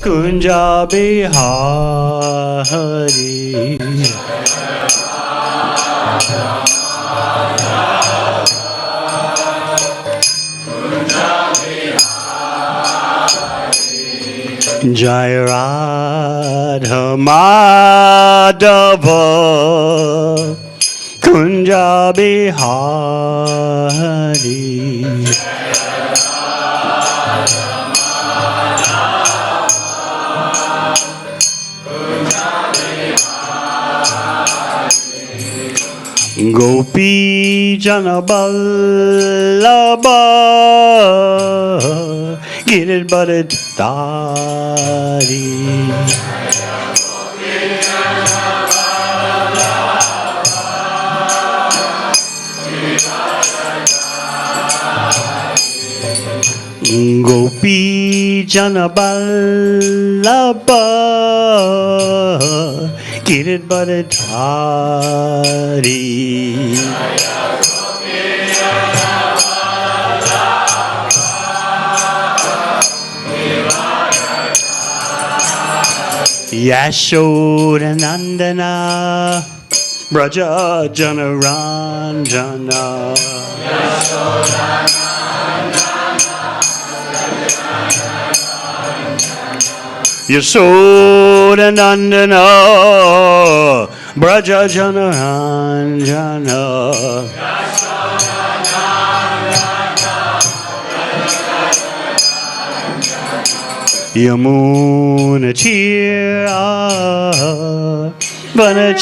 Kunja Bihari. Jai Radha Madhava Kunja Bihari. Gopi Janaballabha Giridharidhari. Gopi Janaballabha Giridharidhari. Yashodanandana Braja Janaranjana. Yashodanandana Braja Janaranjana. Yamuna Tira Vanachari.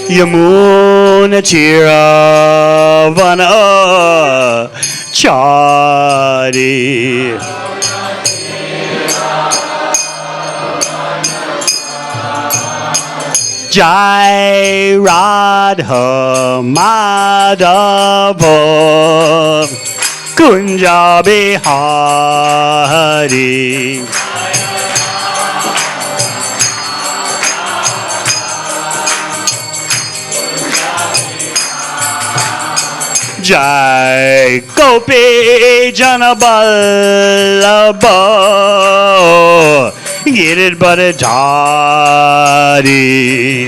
Yamuna Tira Vanachari. Jai Radha Madhava Kunja Bihari. Jai Gopi Janaballabha Giridharidhari.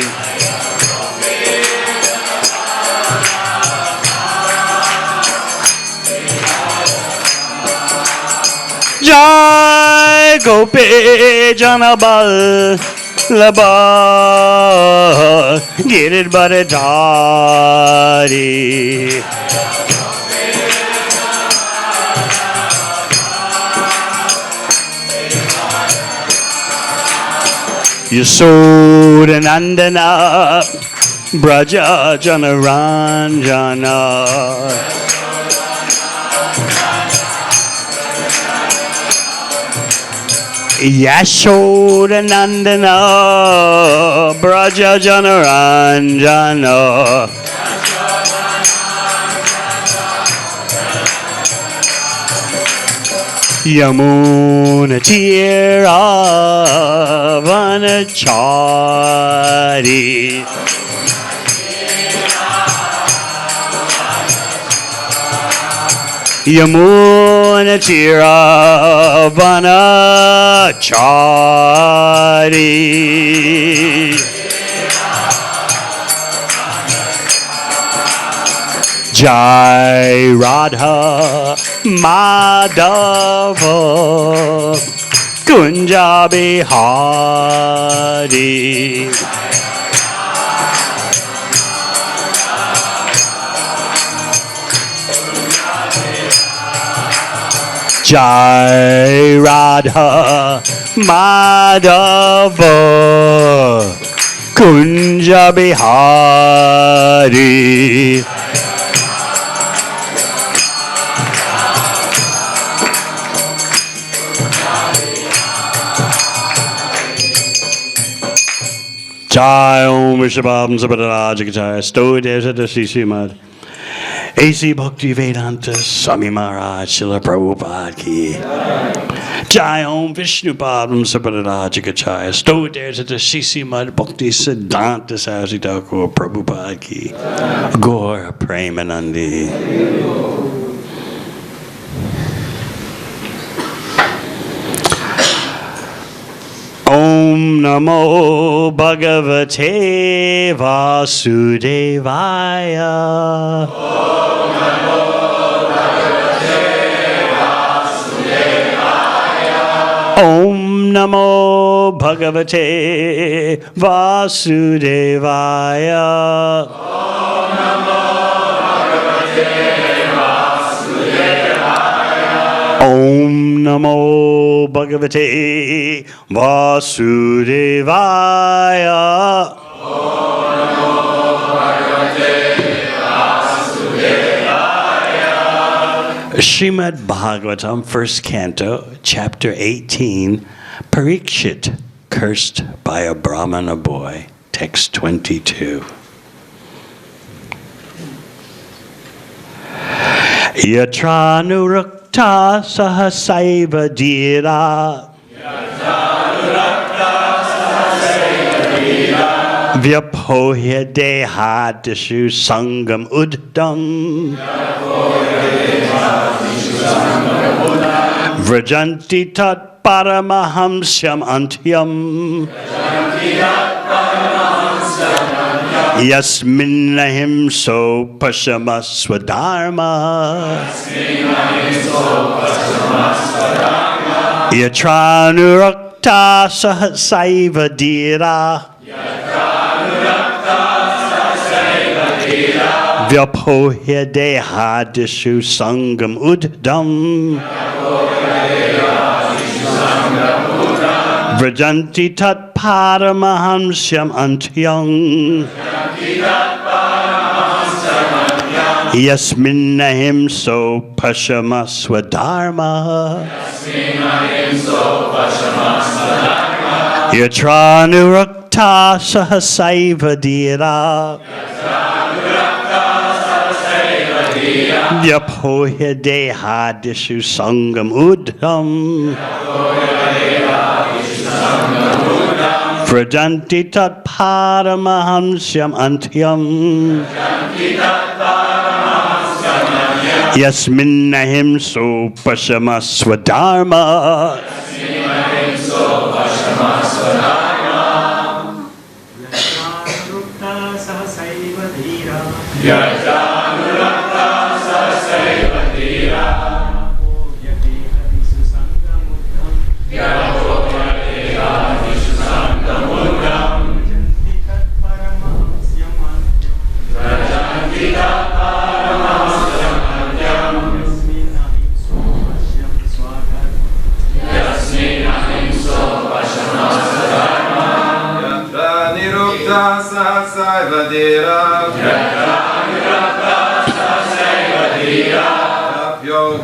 Jai Gopi Janaballabha Giridharidhari. Yashodanandana Braja Janaranjana. Yashodanandana Braja Janaranjana. Yamuna Tira Vanachari. Yamuna Tira Vanachari. Jai Radha Madhava Kunja Bihari. Jai Radha Madhava Kunja Bihari. Jai Om Vishabham Sabharajikajaya Sto Devamrita Swami. A.C. Bhaktivedanta Swami Maharaj Srila Prabhupada ki Jai Om Vishnu Padam Sapadarajikachaya Sto Derzata Sisi Mad Bhakti Siddhanta Saraswati Thakur Prabhupada ki Gaura Premanandi. Om Namo Bhagavate Vasudevaya. Om Namo Bhagavate Vasudevaya. Om Namo Bhagavate Vasudevaya. Om Namo Bhagavate Vasudevaya. Om Namo Bhagavate Vasudevaya. Srimad Bhagavatam, first canto, chapter 18, Parikshit, cursed by a Brahmana boy, text 22. Yatra nurukta sahasaiva dhira. Vyapohya dehadishu sangam uddam. Vrajanti tat paramahamsyam antyam. Yasmin ahimso pashama swadharma. Yatra nurukta sahasaiva dhira. Vyapohya dehadishu sangam uddam. Vrajanti tat paramahamsyam antyam. Yasmin ahimso pashama swadharma. Yatra nurukta sahasaiva dhira. Vyapohya dehadishu sangam uddam. Vrajanti tat paramahamsyam antyam. Yasmin ahimso pashama swadharma.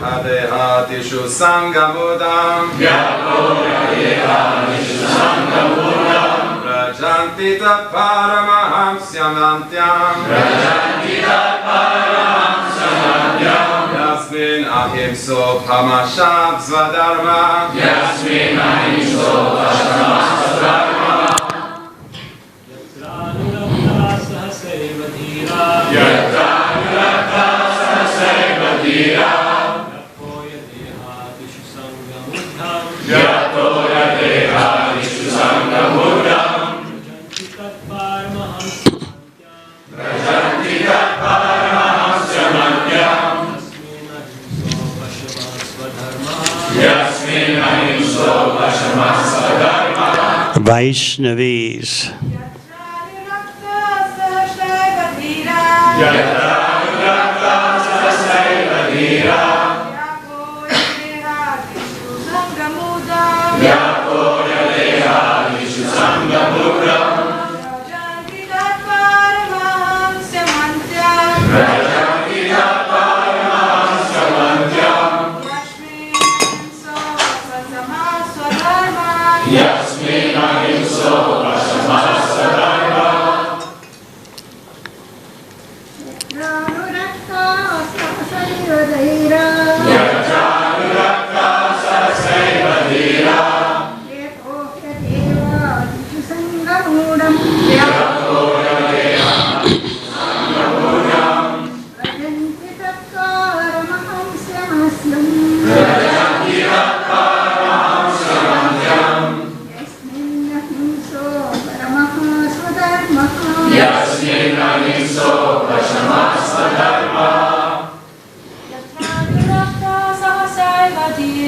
Hadehadishu sangamudam. Vrajanti tat paramahamsyam antyam. Yasmin ahimso pamasham swadharma. Yasmin ahimso pamasham swadharma. Yatra nurukta sahasaiva dhira. Yatoya dehadishu sangamudam. Vrajanti tat paramahamsyam antyam. Yasmin ahimso pashama swadharma. Vaishnavis. Yatra nurukta sahasaiva dhira. Vyapohya dehadishu sangamudam. Vrajanti tat paramahamsyam antyam. Yasmin ahimso pashama swadharma.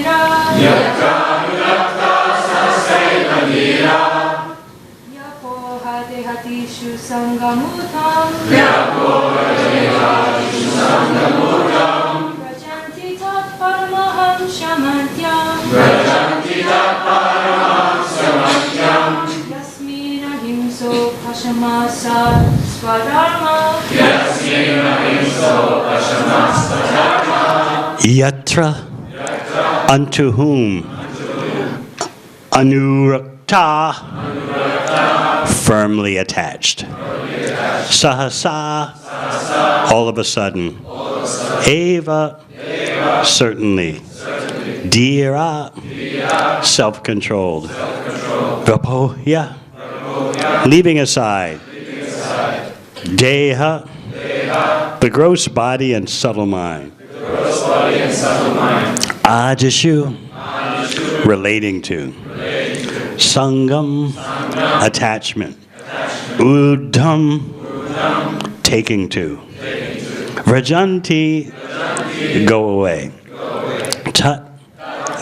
Yatra Nurakta Sasai Mandira Yapo Hate Hatishu Sangamutam Yapo Rajayatishu Sangamutam Rajanti Tat Paramaham Shamantyam Rajanti Taparamam Samantyam Yasmina Himso Pashamasa Swadharma Yasmina Himso Pashamasta Dharma Yatra, unto whom? Anurakta, firmly attached. Sahasa, all of a sudden. Eva, certainly. Dhira, self-controlled. Vapohya, leaving aside. Deha, the gross body and subtle mind. Ajashu, relating to. Sangam, attachment. Udham, taking to. Vrajanti, go away. Tat,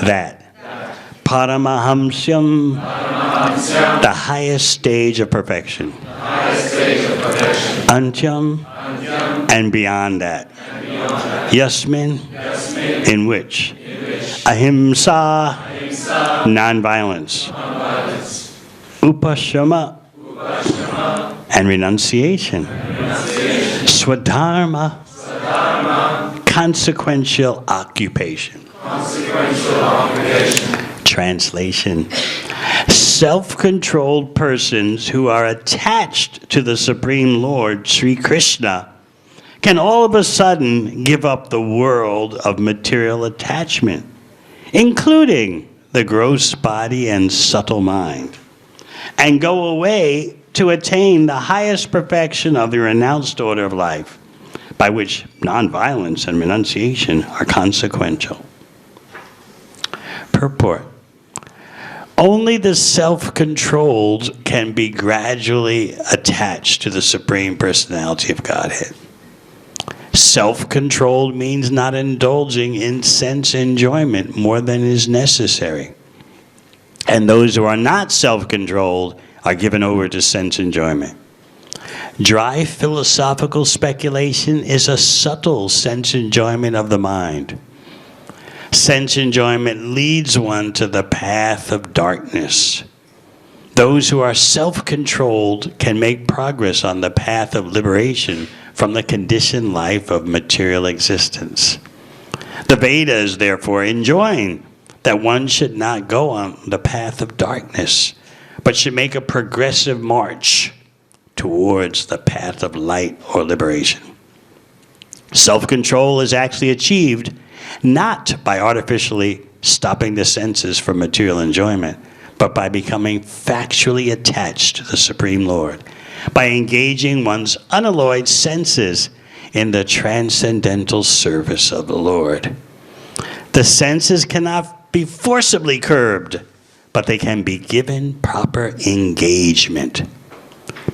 that. Paramahamsyam, the highest stage of perfection. Antyam, and beyond that. Yasmin, in which. Ahimsa, non-violence. Upashama, and renunciation. Swadharma, consequential occupation. Translation: self-controlled persons who are attached to the Supreme Lord, Sri Krishna, can all of a sudden give up the world of material attachment, including the gross body and subtle mind, and go away to attain the highest perfection of the renounced order of life, by which nonviolence and renunciation are consequential. Purport: only the self-controlled can be gradually attached to the Supreme Personality of Godhead. Self-controlled means not indulging in sense enjoyment more than is necessary. And those who are not self-controlled are given over to sense enjoyment. Dry philosophical speculation is a subtle sense enjoyment of the mind. Sense enjoyment leads one to the path of darkness. Those who are self-controlled can make progress on the path of liberation from the conditioned life of material existence. The Vedas, therefore, enjoin that one should not go on the path of darkness, but should make a progressive march towards the path of light or liberation. Self-control is actually achieved not by artificially stopping the senses from material enjoyment, but by becoming factually attached to the Supreme Lord, by engaging one's unalloyed senses in the transcendental service of the Lord. The senses cannot be forcibly curbed, but they can be given proper engagement.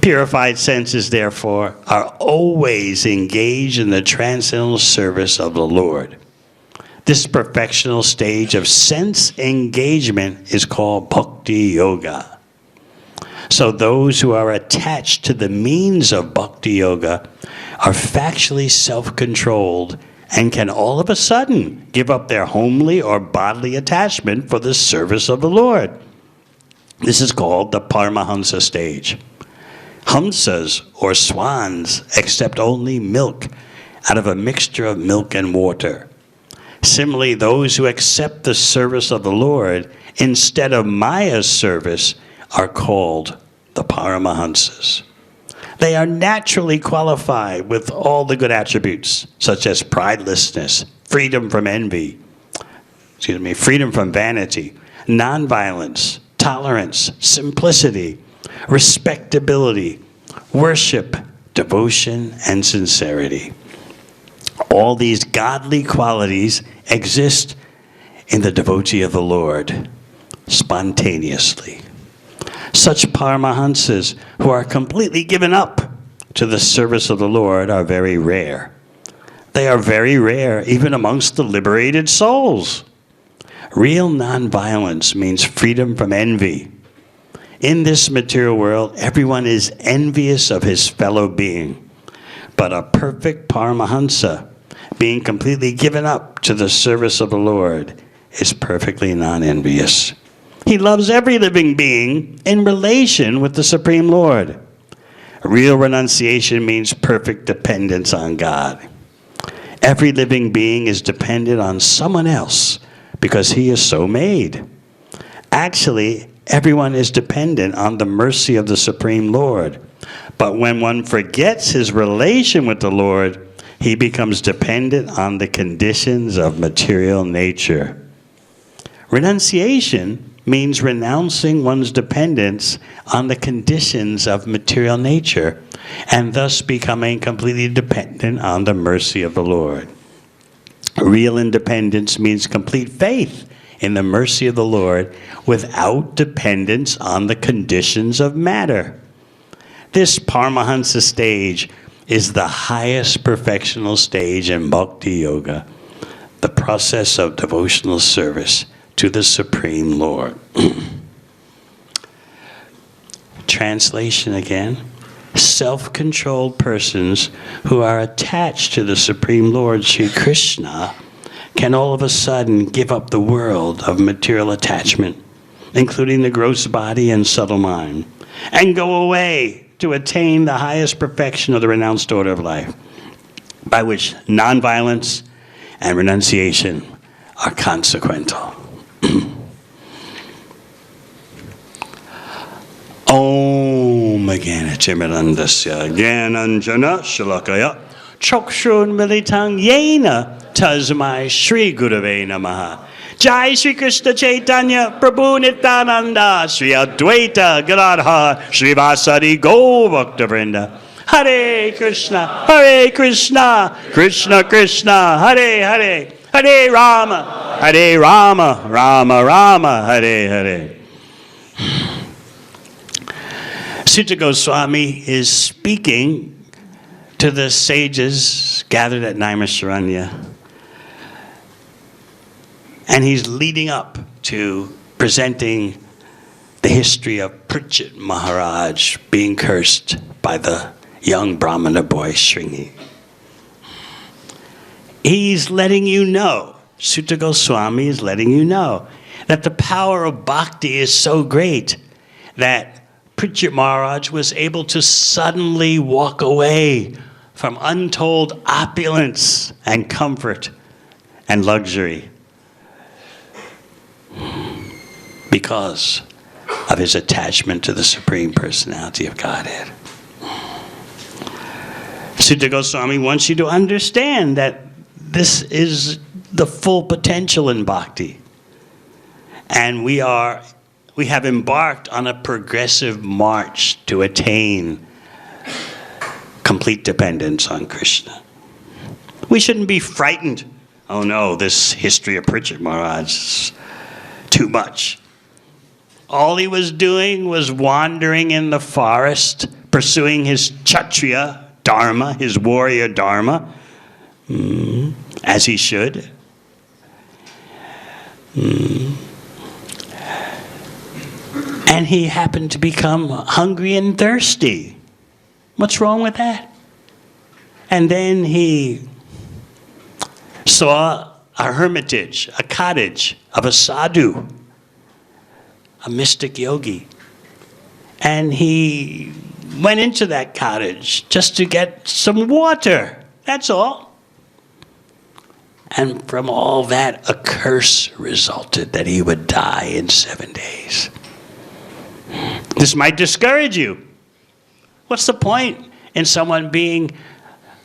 Purified senses, therefore, are always engaged in the transcendental service of the Lord. This perfectional stage of sense engagement is called Bhakti Yoga. So those who are attached to the means of Bhakti Yoga are factually self-controlled and can all of a sudden give up their homely or bodily attachment for the service of the Lord. This is called the Paramahansa stage. Hamsas, or swans, accept only milk out of a mixture of milk and water. Similarly, those who accept the service of the Lord instead of Maya's service are called the Paramahansas. They are naturally qualified with all the good attributes, such as pridelessness, freedom from envy, freedom from vanity, nonviolence, tolerance, simplicity, respectability, worship, devotion, and sincerity. All these godly qualities exist in the devotee of the Lord spontaneously. Such Paramahansas who are completely given up to the service of the Lord are very rare. They are very rare even amongst the liberated souls. Real nonviolence means freedom from envy. In this material world, everyone is envious of his fellow being. But a perfect Paramahansa, being completely given up to the service of the Lord, is perfectly non-envious. He loves every living being in relation with the Supreme Lord. Real renunciation means perfect dependence on God. Every living being is dependent on someone else because he is so made. Actually, everyone is dependent on the mercy of the Supreme Lord. But when one forgets his relation with the Lord, he becomes dependent on the conditions of material nature. Renunciation means renouncing one's dependence on the conditions of material nature and thus becoming completely dependent on the mercy of the Lord. Real independence means complete faith in the mercy of the Lord without dependence on the conditions of matter. This Paramahansa stage is the highest perfectional stage in Bhakti Yoga, the process of devotional service to the Supreme Lord. Translation again. Self-controlled persons who are attached to the Supreme Lord Sri Krishna can all of a sudden give up the world of material attachment, including the gross body and subtle mind, and go away to attain the highest perfection of the renounced order of life, by which nonviolence and renunciation are consequential. Om Jnana-timirandasya Jnananjana Shalakaya Chakshun Militang Yena Tasmai Shri Gurave Namaha. Jai Shri Krishna Chaitanya Prabhu Nityananda Shri Advaita Gadadhar Shri Vasari Go Bhakta Vrinda. Hare Krishna, Krishna Krishna, Hare Hare, Hare Rama, Rama Rama, Hare Hare. Sutta Goswami is speaking to the sages gathered at Naimisharanya. And he's leading up to presenting the history of Pritchett Maharaj being cursed by the young Brahmana boy Shringi. He's letting you know, Sutta Goswami is letting you know, that the power of bhakti is so great that Pritchett Maharaj was able to suddenly walk away from untold opulence and comfort and luxury because of his attachment to the Supreme Personality of Godhead. Sutta Goswami wants you to understand that this is the full potential in bhakti. And we have embarked on a progressive march to attain complete dependence on Krishna. We shouldn't be frightened. Oh no, this history of Pritchett Maharaj is too much. All he was doing was wandering in the forest, pursuing his Kshatriya dharma, his warrior dharma, as he should. And he happened to become hungry and thirsty. What's wrong with that? And then he saw a hermitage, a cottage of a sadhu, a mystic yogi. And he went into that cottage just to get some water. That's all. And from all that, a curse resulted that he would die in 7 days. This might discourage you. What's the point in someone being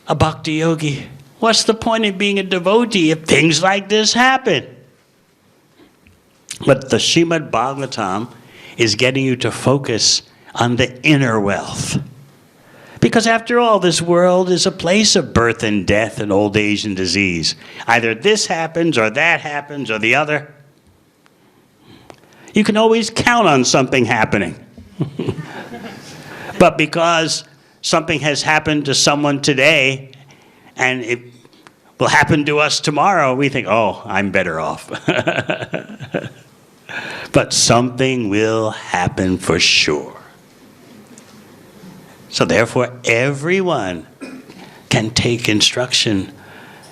a bhakti yogi? What's the point in being a devotee if things like this happen? But the Srimad Bhagavatam is getting you to focus on the inner wealth. Because after all, this world is a place of birth and death and old age and disease. Either this happens or that happens or the other. You can always count on something happening. But because something has happened to someone today and it will happen to us tomorrow, we think, oh, I'm better off. but something will happen for sure. So therefore, everyone can take instruction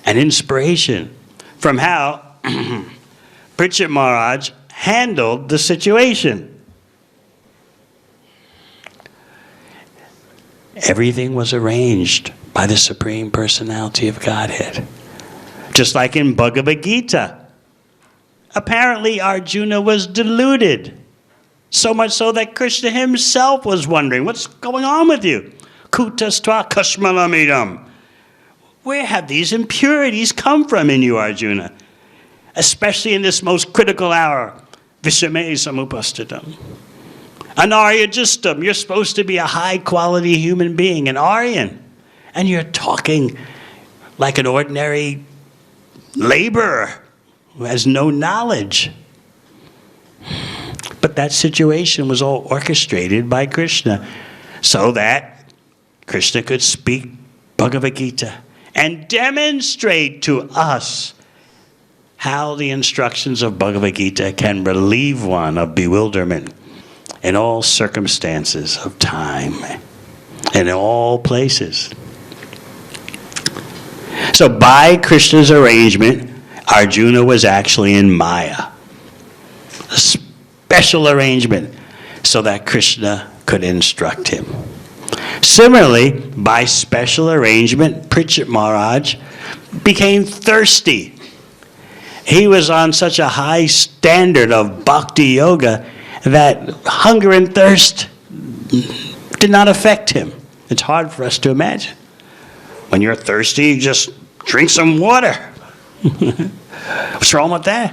and inspiration from how Parikshit Maharaj handled the situation. Everything was arranged by the Supreme Personality of Godhead. Just like in Bhagavad Gita. Apparently Arjuna was deluded. So much so that Krishna himself was wondering, what's going on with you? Kutastva kashmalamidam. Where have these impurities come from in you, Arjuna? Especially in this most critical hour. Vishame samupastitam. An Aryajistam, you're supposed to be a high-quality human being, an Aryan. And you're talking like an ordinary laborer who has no knowledge. But that situation was all orchestrated by Krishna so that Krishna could speak Bhagavad Gita and demonstrate to us how the instructions of Bhagavad Gita can relieve one of bewilderment in all circumstances of time and in all places. So by Krishna's arrangement, Arjuna was actually in Maya. A special arrangement so that Krishna could instruct him. Similarly, by special arrangement, Parikshit Maharaj became thirsty. He was on such a high standard of bhakti yoga that hunger and thirst did not affect him. It's hard for us to imagine. When you're thirsty, you just drink some water. What's wrong with that?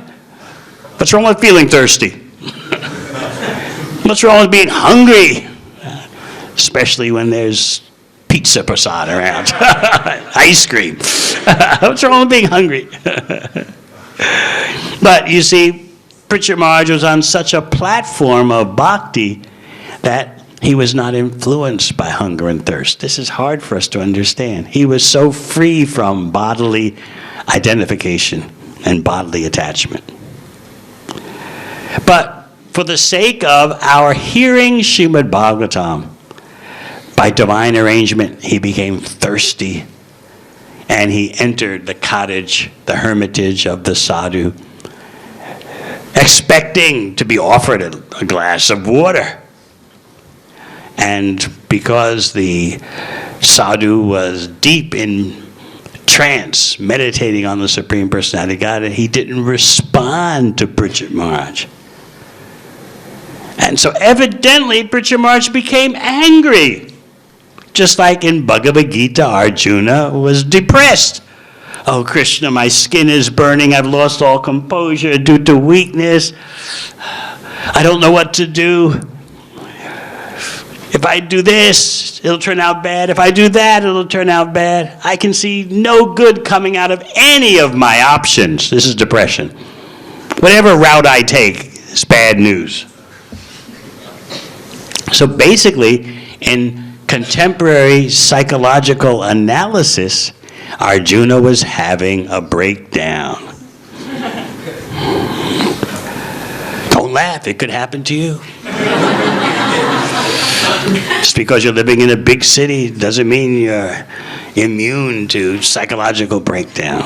What's wrong with feeling thirsty? What's wrong with being hungry? Especially when there's pizza prasad around. Ice cream. What's wrong with being hungry? But you see, Parikshit Maharaj was on such a platform of bhakti that he was not influenced by hunger and thirst. This is hard for us to understand. He was so free from bodily identification and bodily attachment. But for the sake of our hearing Srimad Bhagavatam, by divine arrangement, he became thirsty and he entered the cottage, the hermitage of the sadhu, expecting to be offered a glass of water. And because the sadhu was deep in trance, meditating on the Supreme Personality of Godhead, he didn't respond to Parikshit Maharaj. And so evidently Parikshit Maharaj became angry. Just like in Bhagavad Gita, Arjuna was depressed. Oh, Krishna, my skin is burning. I've lost all composure due to weakness. I don't know what to do. If I do this, it'll turn out bad. If I do that, it'll turn out bad. I can see no good coming out of any of my options. This is depression. Whatever route I take is bad news. So basically, in contemporary psychological analysis, Arjuna was having a breakdown. Don't laugh, it could happen to you. Just because you're living in a big city doesn't mean you're immune to psychological breakdown.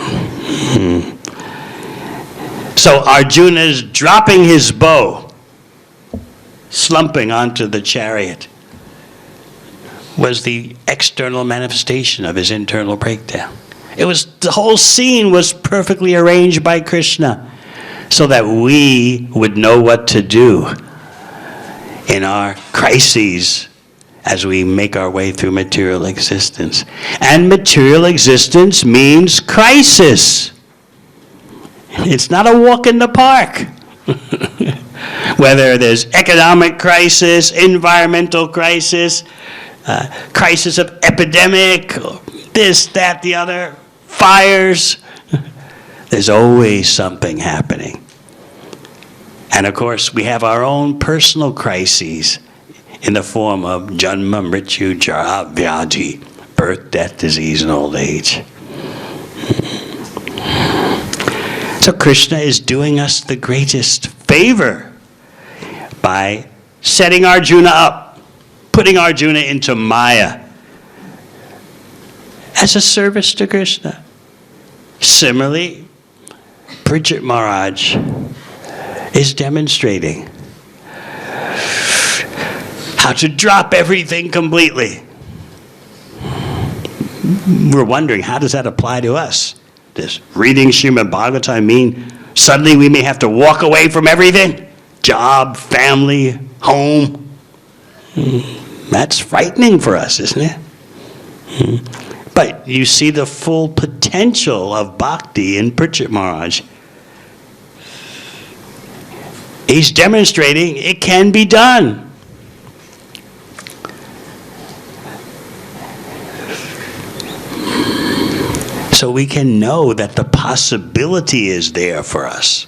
So Arjuna's dropping his bow, slumping onto the chariot, was the external manifestation of his internal breakdown. The whole scene was perfectly arranged by Krishna so that we would know what to do in our crises as we make our way through material existence. And material existence means crisis. It's not a walk in the park. Whether there's economic crisis, environmental crisis, crisis of epidemic, or this, that, the other, fires, there's always something happening. And of course, we have our own personal crises in the form of janma, mrityu, jara, vyadhi, birth, death, disease, and old age. So Krishna is doing us the greatest favor by setting Arjuna up, putting Arjuna into Maya as a service to Krishna. Similarly, Parikshit Maharaj is demonstrating how to drop everything completely. We're wondering, how does that apply to us? Does reading Srimad Bhagavatam mean suddenly we may have to walk away from everything? Job, family, home? That's frightening for us, isn't it? But you see the full potential of bhakti in Parikshit Maharaj. He's demonstrating it can be done. So we can know that the possibility is there for us.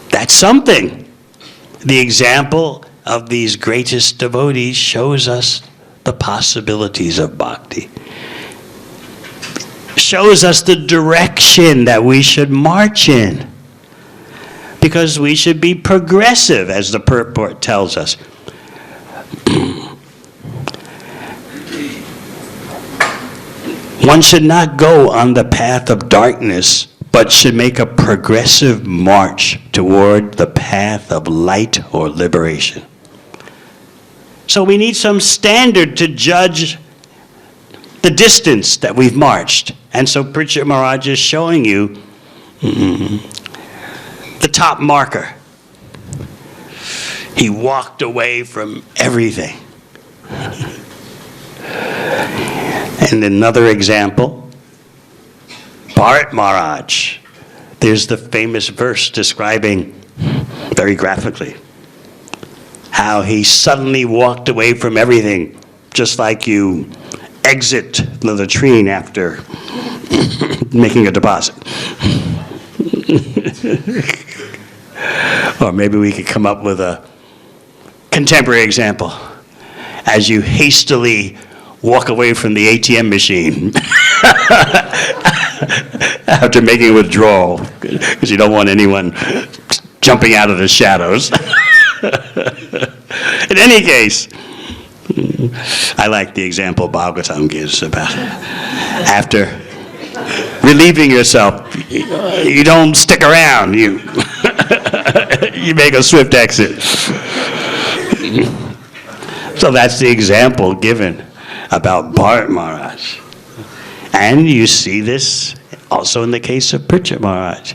That's something. The example of these greatest devotees shows us the possibilities of bhakti. Shows us the direction that we should march in. Because we should be progressive, as the purport tells us. One should not go on the path of darkness, but should make a progressive march toward the path of light or liberation. So we need some standard to judge the distance that we've marched. And so Parikshit Maharaj is showing you the top marker. He walked away from everything. And another example, Bharat Maharaj. There's the famous verse describing very graphically how he suddenly walked away from everything, just like you exit the latrine after making a deposit. Or maybe we could come up with a contemporary example. As you hastily walk away from the ATM machine after making a withdrawal, because you don't want anyone jumping out of the shadows. In any case, I like the example Bhagavatam gives about after relieving yourself, you don't stick around, you make a swift exit. So that's the example given about Bharat Maharaj. And you see this also in the case of Parikshit Maharaj.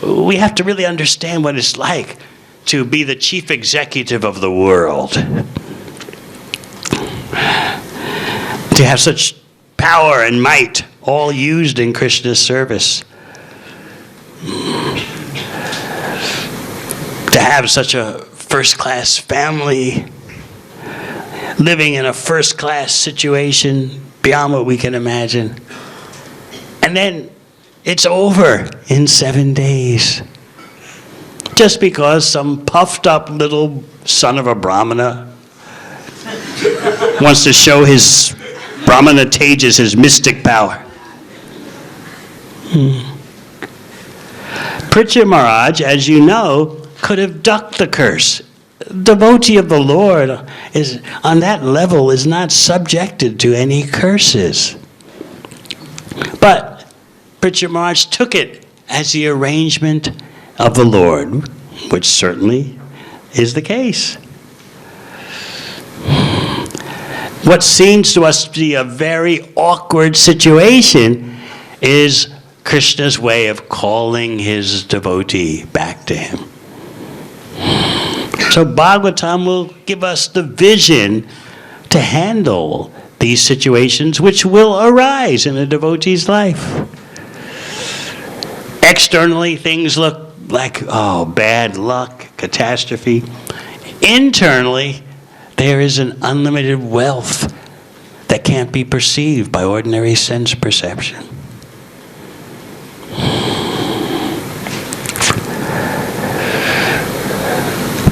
We have to really understand what it's like to be the chief executive of the world. To have such power and might all used in Krishna's service. To have such a first-class family, living in a first-class situation beyond what we can imagine. And then it's over in 7 days. Just because some puffed-up little son of a Brahmana wants to show his Brahmana Tejas, his mystic power. Parikshit Maharaj, as you know, could have ducked the curse. Devotee of the Lord is on that level is not subjected to any curses. But Parikshit Maharaj took it as the arrangement of the Lord, which certainly is the case. What seems to us to be a very awkward situation is Krishna's way of calling his devotee back to him. So Bhagavatam will give us the vision to handle these situations which will arise in a devotee's life. Externally, things look like, bad luck, catastrophe. Internally, there is an unlimited wealth that can't be perceived by ordinary sense perception.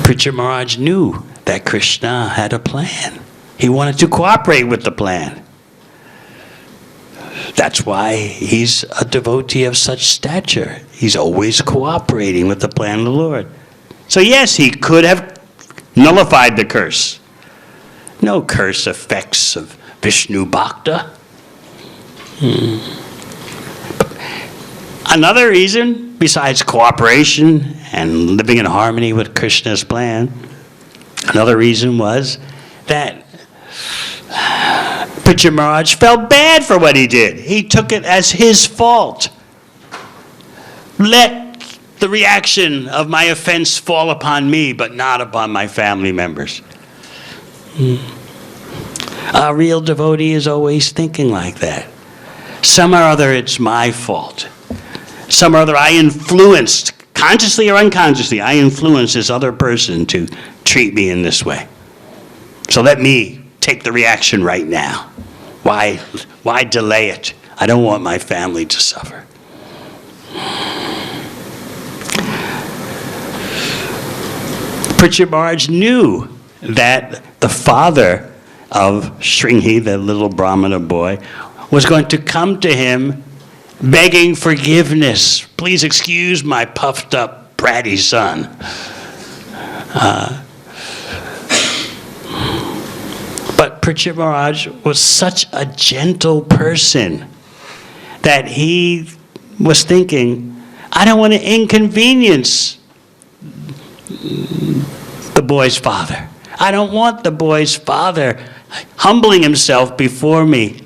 Parikshit Maharaj knew that Krishna had a plan. He wanted to cooperate with the plan. That's why he's a devotee of such stature. He's always cooperating with the plan of the Lord. So yes, he could have nullified the curse. No curse effects of Vishnu Bhakta. Another reason, besides cooperation and living in harmony with Krishna's plan, another reason was that Pritchard Maharaj felt bad for what he did. He took it as his fault. Let the reaction of my offense fall upon me, but not upon my family members. A real devotee is always thinking like that. Some or other, it's my fault. Some or other, I influenced, consciously or unconsciously, I influenced this other person to treat me in this way. So let me take the reaction right now. Why delay it? I don't want my family to suffer. Pritchard Maharaj knew that the father of Shringi, the little Brahmana boy, was going to come to him begging forgiveness. Please excuse my puffed up, bratty son. But Pritchard Maharaj was such a gentle person that he was thinking, I don't want to inconvenience the boy's father. I don't want the boy's father humbling himself before me,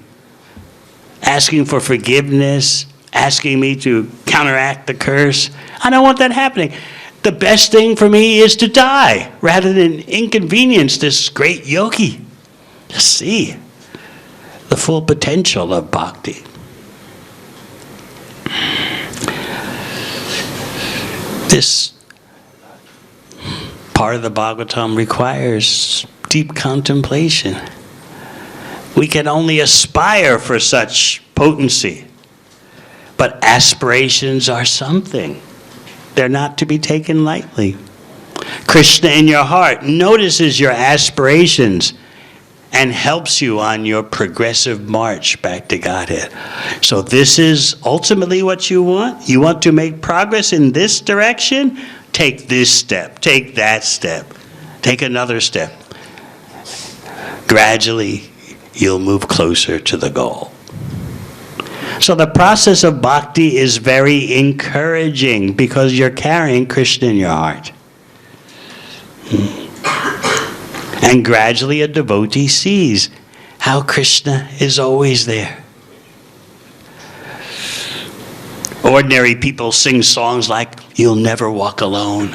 asking for forgiveness, asking me to counteract the curse. I don't want that happening. The best thing for me is to die rather than inconvenience this great yogi. To see the full potential of bhakti. This part of the Bhagavatam requires deep contemplation. We can only aspire for such potency, but aspirations are something. They're not to be taken lightly. Krishna in your heart notices your aspirations and helps you on your progressive march back to Godhead. So this is ultimately what you want? You want to make progress in this direction? Take this step, take that step, take another step. Gradually, you'll move closer to the goal. So the process of bhakti is very encouraging because you're carrying Krishna in your heart. And gradually a devotee sees how Krishna is always there. Ordinary people sing songs like, "You'll never walk alone."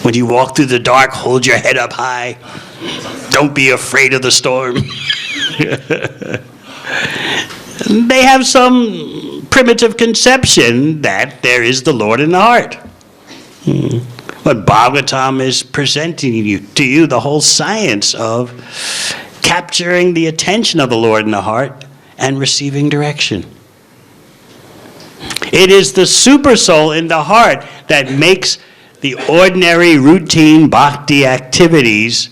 When you walk through the dark, hold your head up high. Don't be afraid of the storm. They have some primitive conception that there is the Lord in the heart. But Bhagavatam is presenting to you the whole science of capturing the attention of the Lord in the heart and receiving direction. It is the super soul in the heart that makes the ordinary routine bhakti activities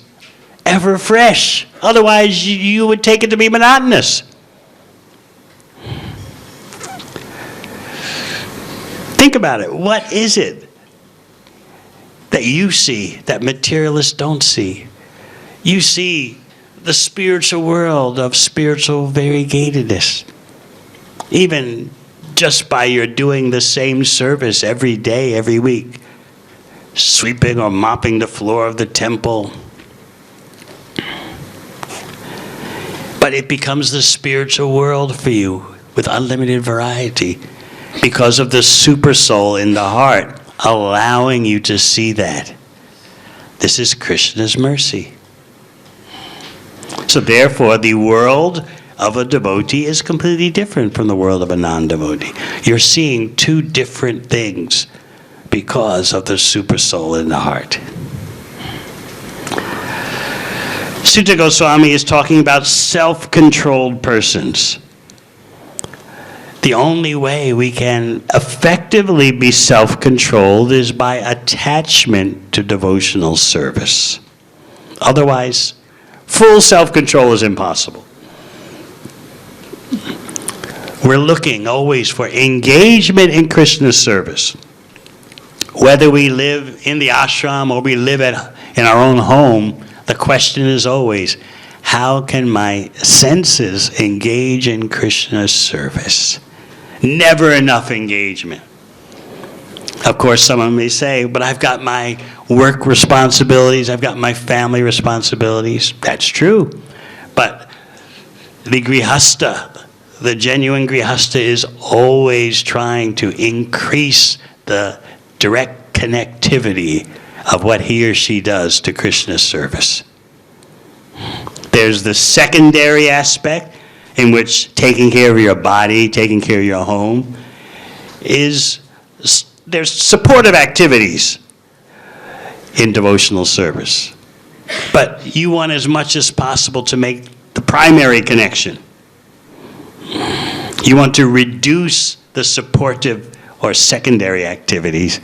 ever fresh. Otherwise, you would take it to be monotonous. Think about it. What is it that you see that materialists don't see? You see the spiritual world of spiritual variegatedness. Even just by your doing the same service every day, every week, sweeping or mopping the floor of the temple. But it becomes the spiritual world for you with unlimited variety because of the super soul in the heart allowing you to see that. This is Krishna's mercy. So therefore, the world of a devotee is completely different from the world of a non-devotee. You're seeing two different things because of the super soul in the heart. Sutta Goswami is talking about self-controlled persons. The only way we can effectively be self-controlled is by attachment to devotional service. Otherwise, full self-control is impossible. We're looking always for engagement in Krishna's service. Whether we live in the ashram or we live in our own home, the question is always, how can my senses engage in Krishna's service? Never enough engagement. Of course, someone may say, but I've got my work responsibilities, I've got my family responsibilities. That's true. But the grihasta, the genuine grihasta, is always trying to increase the direct connectivity of what he or she does to Krishna's service. There's the secondary aspect in which taking care of your body, taking care of your home, there's supportive activities in devotional service. But you want as much as possible to make the primary connection. You want to reduce the supportive or secondary activities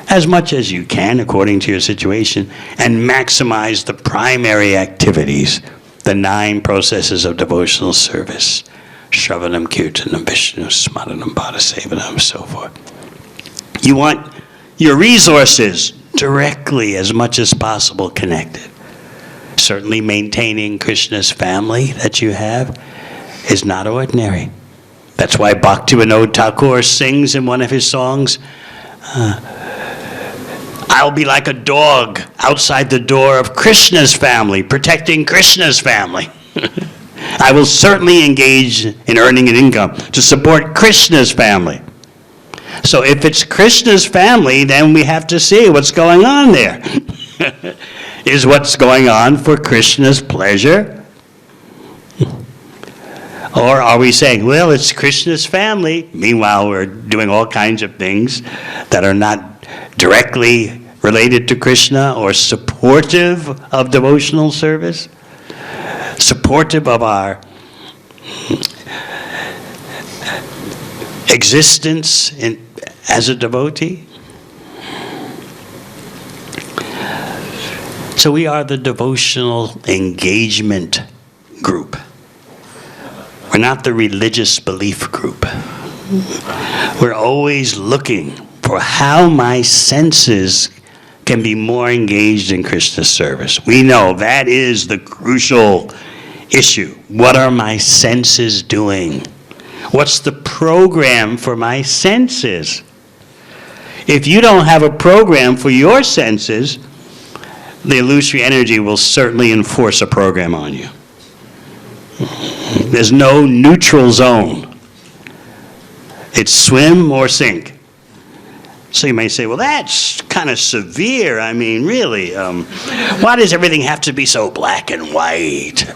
as much as you can according to your situation, and maximize the primary activities, the 9 processes of devotional service. Shravanam, Kirtanam, Vishnu, Smaranam, Padasevanam, so forth. You want your resources directly as much as possible connected. Certainly maintaining Krishna's family that you have is not ordinary. That's why Bhaktivinoda Thakur sings in one of his songs, I'll be like a dog outside the door of Krishna's family, protecting Krishna's family. I will certainly engage in earning an income to support Krishna's family. So if it's Krishna's family, then we have to see what's going on there. Is what's going on for Krishna's pleasure? Or are we saying, well, it's Krishna's family. Meanwhile, we're doing all kinds of things that are not directly related to Krishna or supportive of devotional service, supportive of our existence as a devotee. So we are the devotional engagement group. We're not the religious belief group. We're always looking for how my senses can be more engaged in Krishna's service. We know that is the crucial issue. What are my senses doing? What's the program for my senses? If you don't have a program for your senses, the illusory energy will certainly enforce a program on you. There's no neutral zone. It's swim or sink. So you may say, well, that's kind of severe. I mean, really, why does everything have to be so black and white?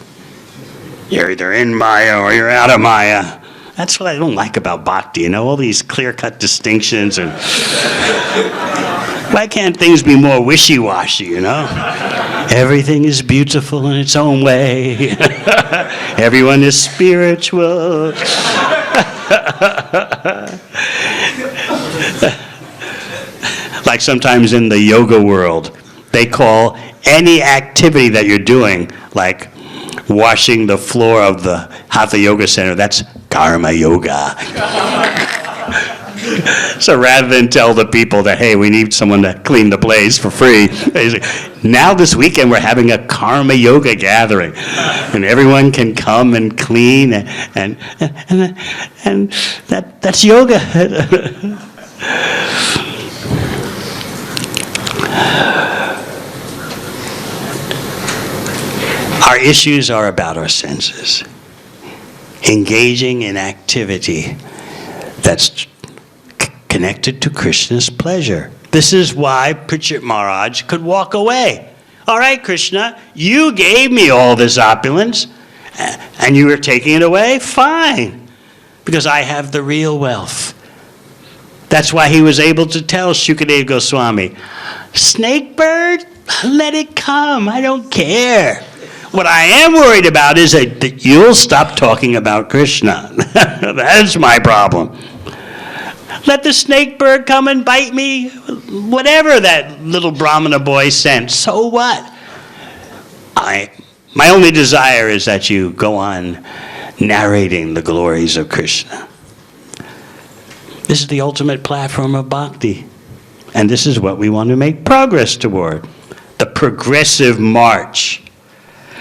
You're either in Maya or you're out of Maya. That's what I don't like about bhakti, you know, all these clear-cut distinctions. And why can't things be more wishy-washy, you know? Everything is beautiful in its own way. Everyone is spiritual. Like sometimes in the yoga world, they call any activity that you're doing, like washing the floor of the Hatha Yoga Center, that's karma yoga. So rather than tell the people that, hey, we need someone to clean the place for free, they say, now this weekend we're having a karma yoga gathering, and everyone can come and clean, and that's yoga. Our issues are about our senses. Engaging in activity that's connected to Krishna's pleasure. This is why Parikshit Maharaj could walk away. All right, Krishna, you gave me all this opulence, and you were taking it away? Fine, because I have the real wealth. That's why he was able to tell Shukadeva Goswami, Snakebird, let it come, I don't care. What I am worried about is that you'll stop talking about Krishna. That's my problem. Let the snake bird come and bite me, whatever that little Brahmana boy sent. So what? My only desire is that you go on narrating the glories of Krishna. This is the ultimate platform of bhakti. And this is what we want to make progress toward, the progressive march.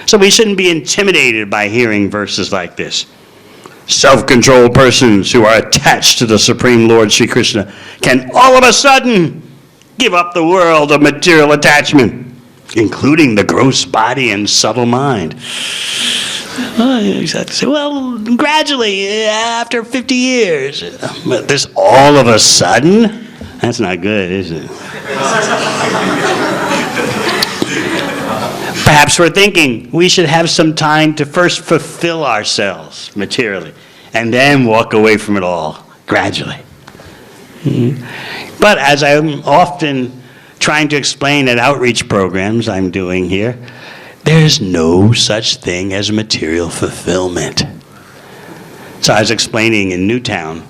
So we shouldn't be intimidated by hearing verses like this. Self-controlled persons who are attached to the Supreme Lord Sri Krishna can all of a sudden give up the world of material attachment, including the gross body and subtle mind. Well, gradually, after 50 years. But this all of a sudden? That's not good, is it? Perhaps we're thinking we should have some time to first fulfill ourselves materially and then walk away from it all gradually. But as I'm often trying to explain at outreach programs I'm doing here, there's no such thing as material fulfillment. So I was explaining in Newtown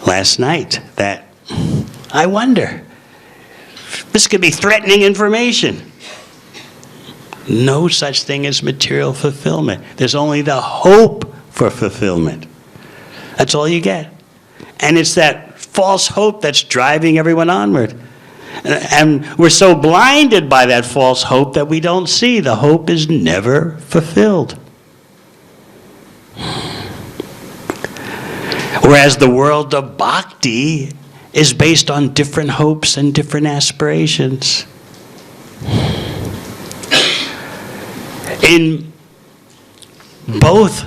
last night that I wonder, this could be threatening information. No such thing as material fulfillment. There's only the hope for fulfillment. That's all you get. And it's that false hope that's driving everyone onward. And we're so blinded by that false hope that we don't see the hope is never fulfilled. Whereas the world of bhakti is based on different hopes and different aspirations. In both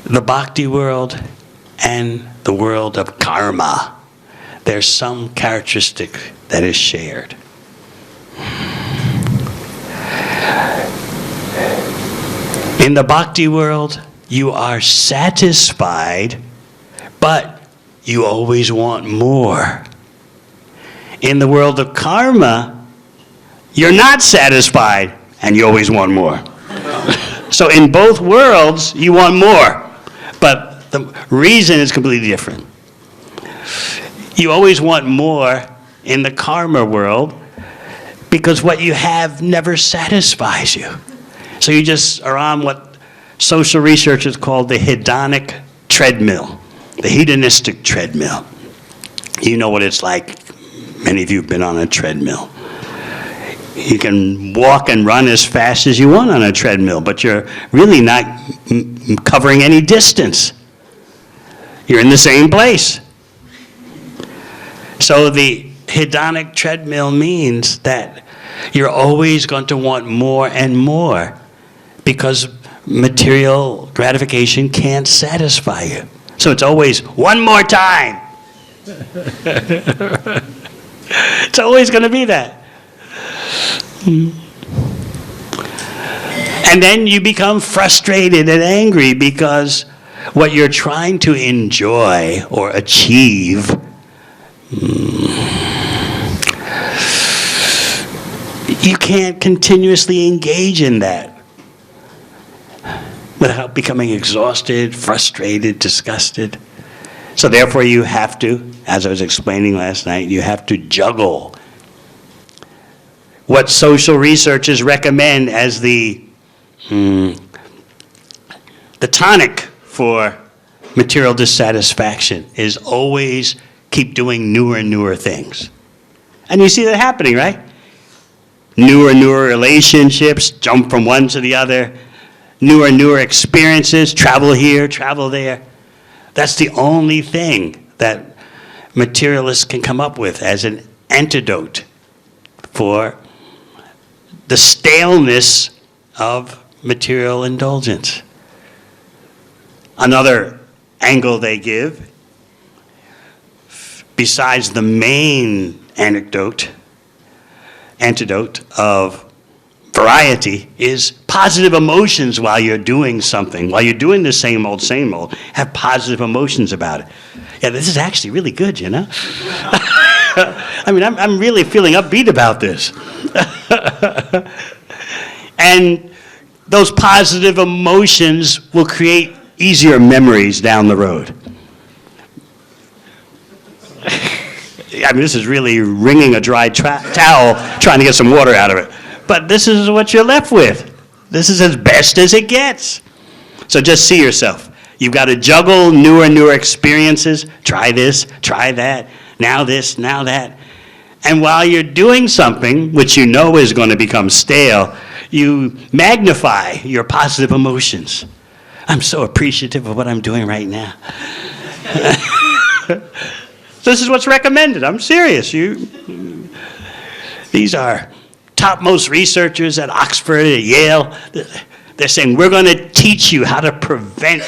the bhakti world and the world of karma, there's some characteristic that is shared. In the bhakti world, you are satisfied, but you always want more. In the world of karma, you're not satisfied, and you always want more. So in both worlds, you want more, but the reason is completely different. You always want more in the karma world because what you have never satisfies you. So you just are on what social researchers call the hedonic treadmill, the hedonistic treadmill. You know what it's like. Many of you have been on a treadmill. You can walk and run as fast as you want on a treadmill, but you're really not covering any distance. You're in the same place. So the hedonic treadmill means that you're always going to want more and more because material gratification can't satisfy you. So it's always one more time. It's always going to be that. And then you become frustrated and angry because what you're trying to enjoy or achieve you can't continuously engage in that without becoming exhausted, frustrated, disgusted. So therefore you have to, as I was explaining last night, you have to juggle what social researchers recommend as the tonic for material dissatisfaction is always keep doing newer and newer things. And you see that happening, right? Newer and newer relationships, jump from one to the other. Newer and newer experiences, travel here, travel there. That's the only thing that materialists can come up with as an antidote for the staleness of material indulgence. Another angle they give, besides the main antidote of variety, is positive emotions while you're doing something. While you're doing the same old, have positive emotions about it. Yeah, this is actually really good, you know? I mean, I'm really feeling upbeat about this. And those positive emotions will create easier memories down the road. I mean, this is really wringing a dry towel trying to get some water out of it. But this is what you're left with. This is as best as it gets. So just see yourself. You've got to juggle newer experiences. Try this, try that, now this, now that. And while you're doing something which you know is going to become stale, you magnify your positive emotions. I'm so appreciative of what I'm doing right now. This is what's recommended. I'm serious. These are topmost researchers at Oxford, at Yale. They're saying, we're going to teach you how to prevent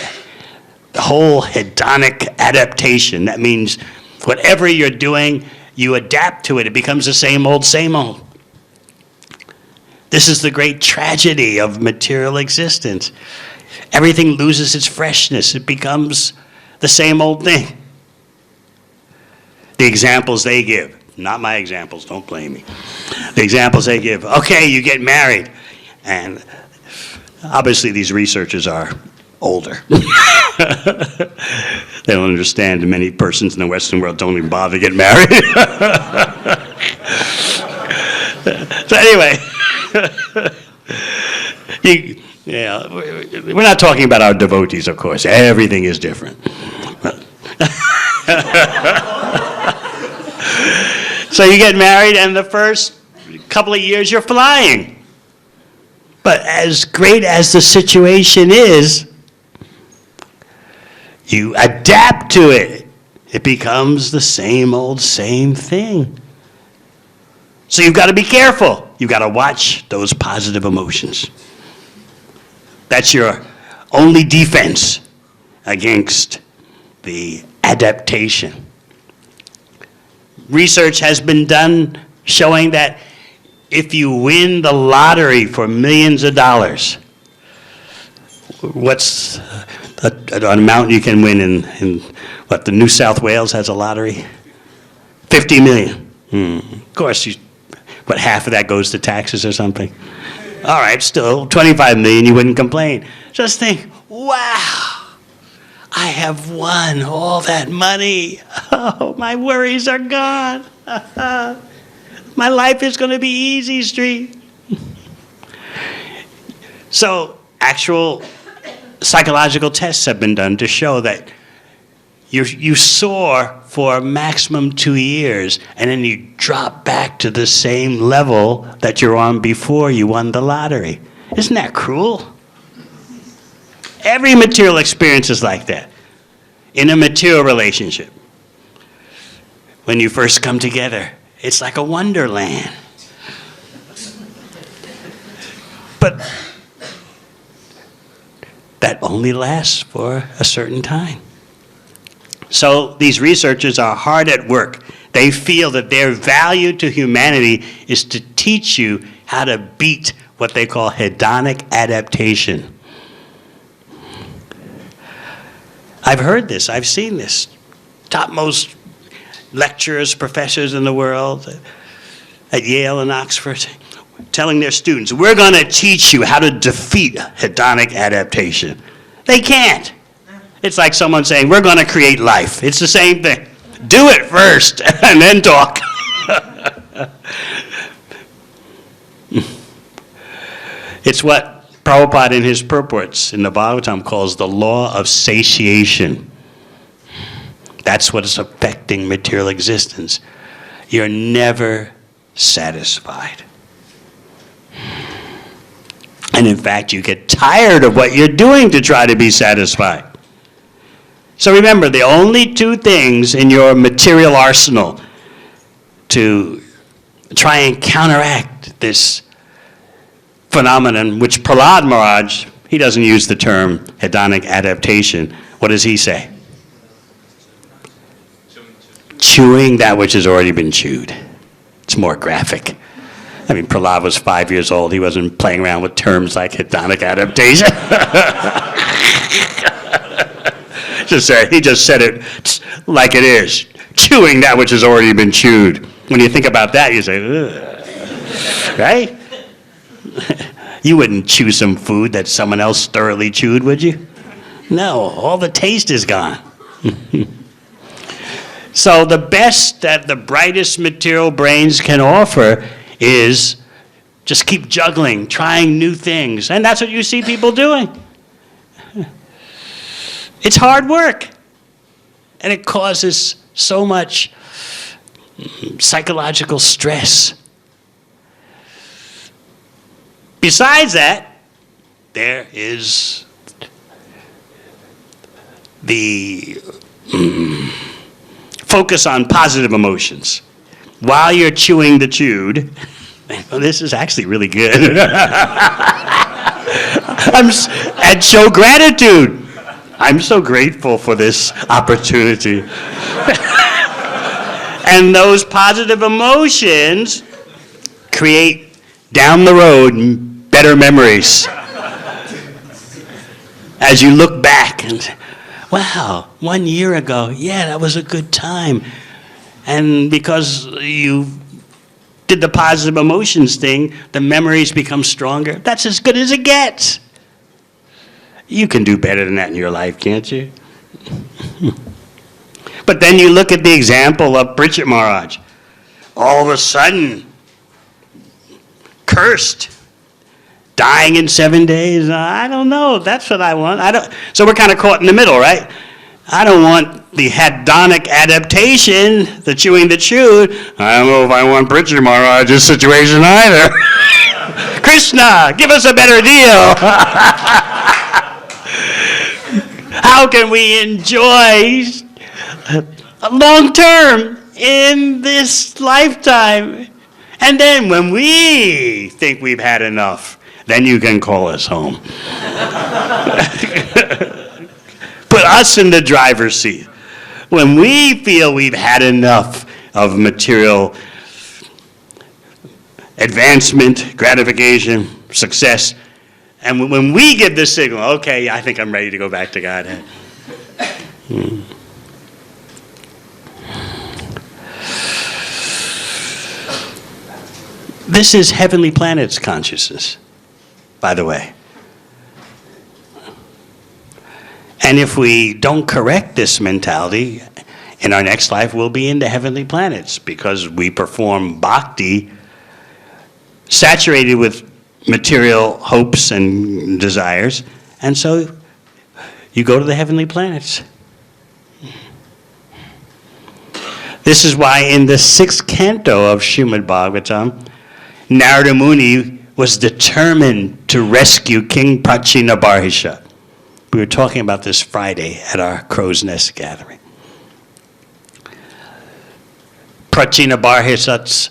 the whole hedonic adaptation. That means whatever you're doing, you adapt to it. It becomes the same old, same old. This is the great tragedy of material existence. Everything loses its freshness. It becomes the same old thing. The examples they give, not my examples, don't blame me. The examples they give, okay, you get married. And obviously these researchers are older. They don't understand that many persons in the Western world don't even bother to get married. So anyway, we're not talking about our devotees, of course. Everything is different. So you get married, and the first couple of years you're flying. But as great as the situation is, you adapt to it. It becomes the same old, same thing. So you've got to be careful. You've got to watch those positive emotions. That's your only defense against the adaptation. Research has been done showing that if you win the lottery for millions of dollars, what's an amount you can win in what, the New South Wales has a lottery? 50 million. Of course, but half of that goes to taxes or something. All right, still 25 million, you wouldn't complain. Just think, wow, I have won all that money. Oh, my worries are gone. My life is going to be easy street. So actual psychological tests have been done to show that you soar for a maximum 2 years, and then you drop back to the same level that you're on before you won the lottery. Isn't that cruel? Every material experience is like that. In a material relationship, when you first come together, it's like a wonderland. But that only lasts for a certain time. So these researchers are hard at work. They feel that their value to humanity is to teach you how to beat what they call hedonic adaptation. I've heard this, I've seen this. Topmost lecturers, professors in the world at Yale and Oxford telling their students, we're going to teach you how to defeat hedonic adaptation. They can't. It's like someone saying, we're going to create life. It's the same thing. Do it first and then talk. It's what Prabhupada in his purports in the Bhagavatam calls the law of satiation. That's what is affecting material existence. You're never satisfied. And in fact, you get tired of what you're doing to try to be satisfied. So remember, the only two things in your material arsenal to try and counteract this phenomenon, which Prahlad Maharaj, he doesn't use the term hedonic adaptation. What does he say? Chewing that which has already been chewed. It's more graphic. I mean, Prahlad was 5 years old. He wasn't playing around with terms like hedonic adaptation. He just said it like it is. Chewing that which has already been chewed. When you think about that, you say, ugh. Right? You wouldn't chew some food that someone else thoroughly chewed, would you? No, all the taste is gone. So the best that the brightest material brains can offer is just keep juggling, trying new things. And that's what you see people doing. It's hard work. And it causes so much psychological stress. Besides that, there is the focus on positive emotions. While you're chewing the chewed, this is actually really good. And show gratitude. I'm so grateful for this opportunity. And those positive emotions create down the road better memories. As you look back and say, wow, 1 year ago, yeah, that was a good time. And because you did the positive emotions thing, the memories become stronger. That's as good as it gets. You can do better than that in your life, can't you? But then you look at the example of Parikshit Maharaj. All of a sudden, cursed, dying in 7 days. I don't know. That's what I want. So we're kind of caught in the middle, right? I don't want the hedonic adaptation, the chewing the chewed. I don't know if I want Parikshit Maharaj's situation either. Krishna, give us a better deal. How can we enjoy long term in this lifetime? And then when we think we've had enough, then you can call us home. Put us in the driver's seat. When we feel we've had enough of material advancement, gratification, success, and when we give the signal, okay, I think I'm ready to go back to Godhead. This is heavenly planets consciousness, by the way. And if we don't correct this mentality, in our next life we'll be in the heavenly planets because we perform bhakti saturated with material hopes and desires, and so you go to the heavenly planets. This is why in the 6th canto of Srimad Bhagavatam, Narada Muni was determined to rescue King Prachinabarhisha. We were talking about this Friday at our Crow's Nest gathering. Prachinabarhisha's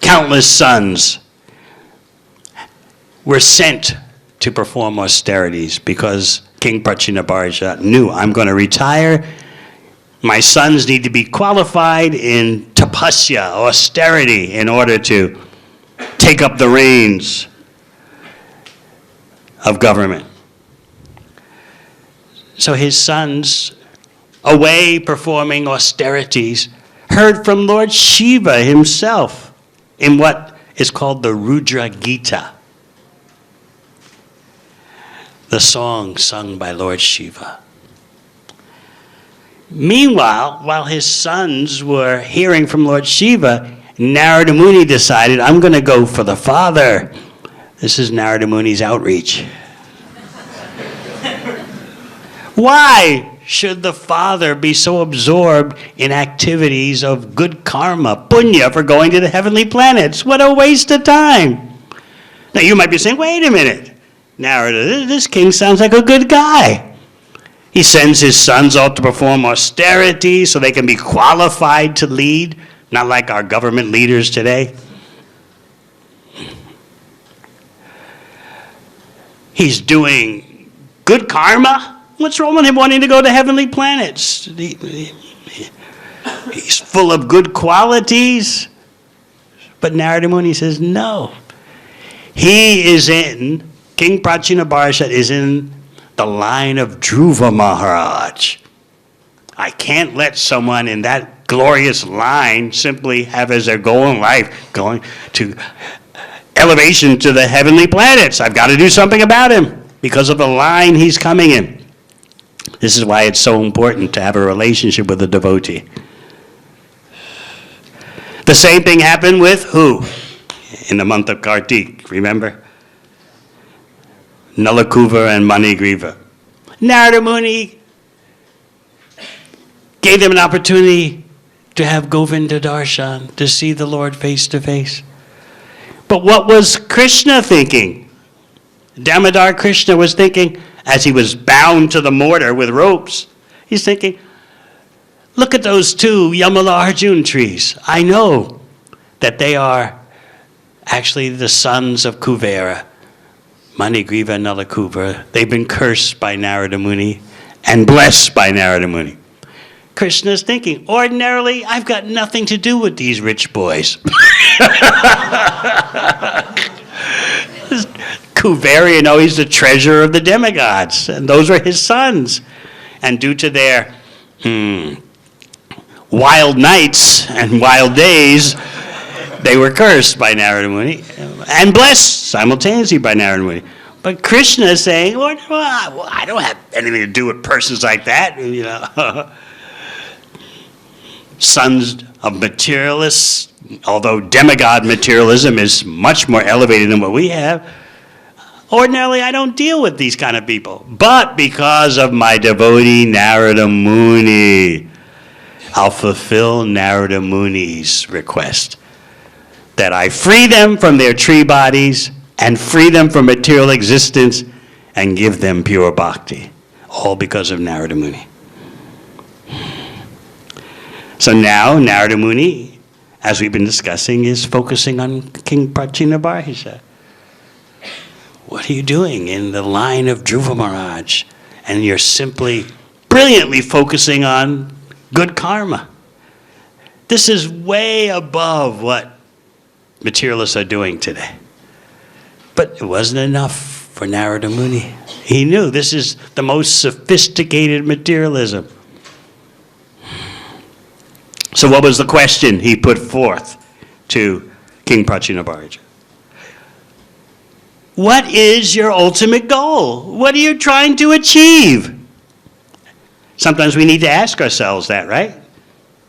countless sons were sent to perform austerities because King Prachinabarhisha knew, I'm going to retire. My sons need to be qualified in tapasya, austerity, in order to take up the reins of government. So his sons, away performing austerities, heard from Lord Shiva himself in what is called the Rudra Gita, the song sung by Lord Shiva. Meanwhile, while his sons were hearing from Lord Shiva, Narada Muni decided, I'm going to go for the father. This is Narada Muni's outreach. Why should the father be so absorbed in activities of good karma, punya, for going to the heavenly planets? What a waste of time. Now you might be saying, wait a minute. Narada, this king sounds like a good guy. He sends his sons out to perform austerity so they can be qualified to lead, not like our government leaders today. He's doing good karma. What's wrong with him wanting to go to heavenly planets? He's full of good qualities. But Narada Muni says, no. King Prachinabarhisha is in the line of Dhruva Maharaj. I can't let someone in that glorious line simply have as their goal in life going to elevation to the heavenly planets. I've got to do something about him because of the line he's coming in. This is why it's so important to have a relationship with a devotee. The same thing happened with who? In the month of Kartik, remember? Nalakuva and Manigriva. Narada Muni gave them an opportunity to have Govinda Darshan, to see the Lord face to face. But what was Krishna thinking? Damodar Krishna was thinking, as he was bound to the mortar with ropes, he's thinking, look at those two Yamala Arjun trees. I know that they are actually the sons of Kuvera, Manigriva and Nalakuva. They've been cursed by Narada Muni and blessed by Narada Muni. Krishna's thinking, ordinarily, I've got nothing to do with these rich boys. Kuvera, you know, he's the treasurer of the demigods, and those were his sons. And due to their wild nights and wild days, they were cursed by Narada Muni and blessed simultaneously by Narada Muni. But Krishna is saying, well, I don't have anything to do with persons like that, you know. Sons of materialists, although demigod materialism is much more elevated than what we have, ordinarily I don't deal with these kind of people. But because of my devotee Narada Muni, I'll fulfill Narada Muni's request that I free them from their tree bodies and free them from material existence and give them pure bhakti, all because of Narada Muni. So now Narada Muni, as we've been discussing, is focusing on King Prachinabarhisha. What are you doing in the line of Dhruva Maharaj? And you're simply brilliantly focusing on good karma. This is way above what materialists are doing today. But it wasn't enough for Narada Muni. He knew this is the most sophisticated materialism. So what was the question he put forth to King Prachinabarhisha? What is your ultimate goal? What are you trying to achieve? Sometimes we need to ask ourselves that, right?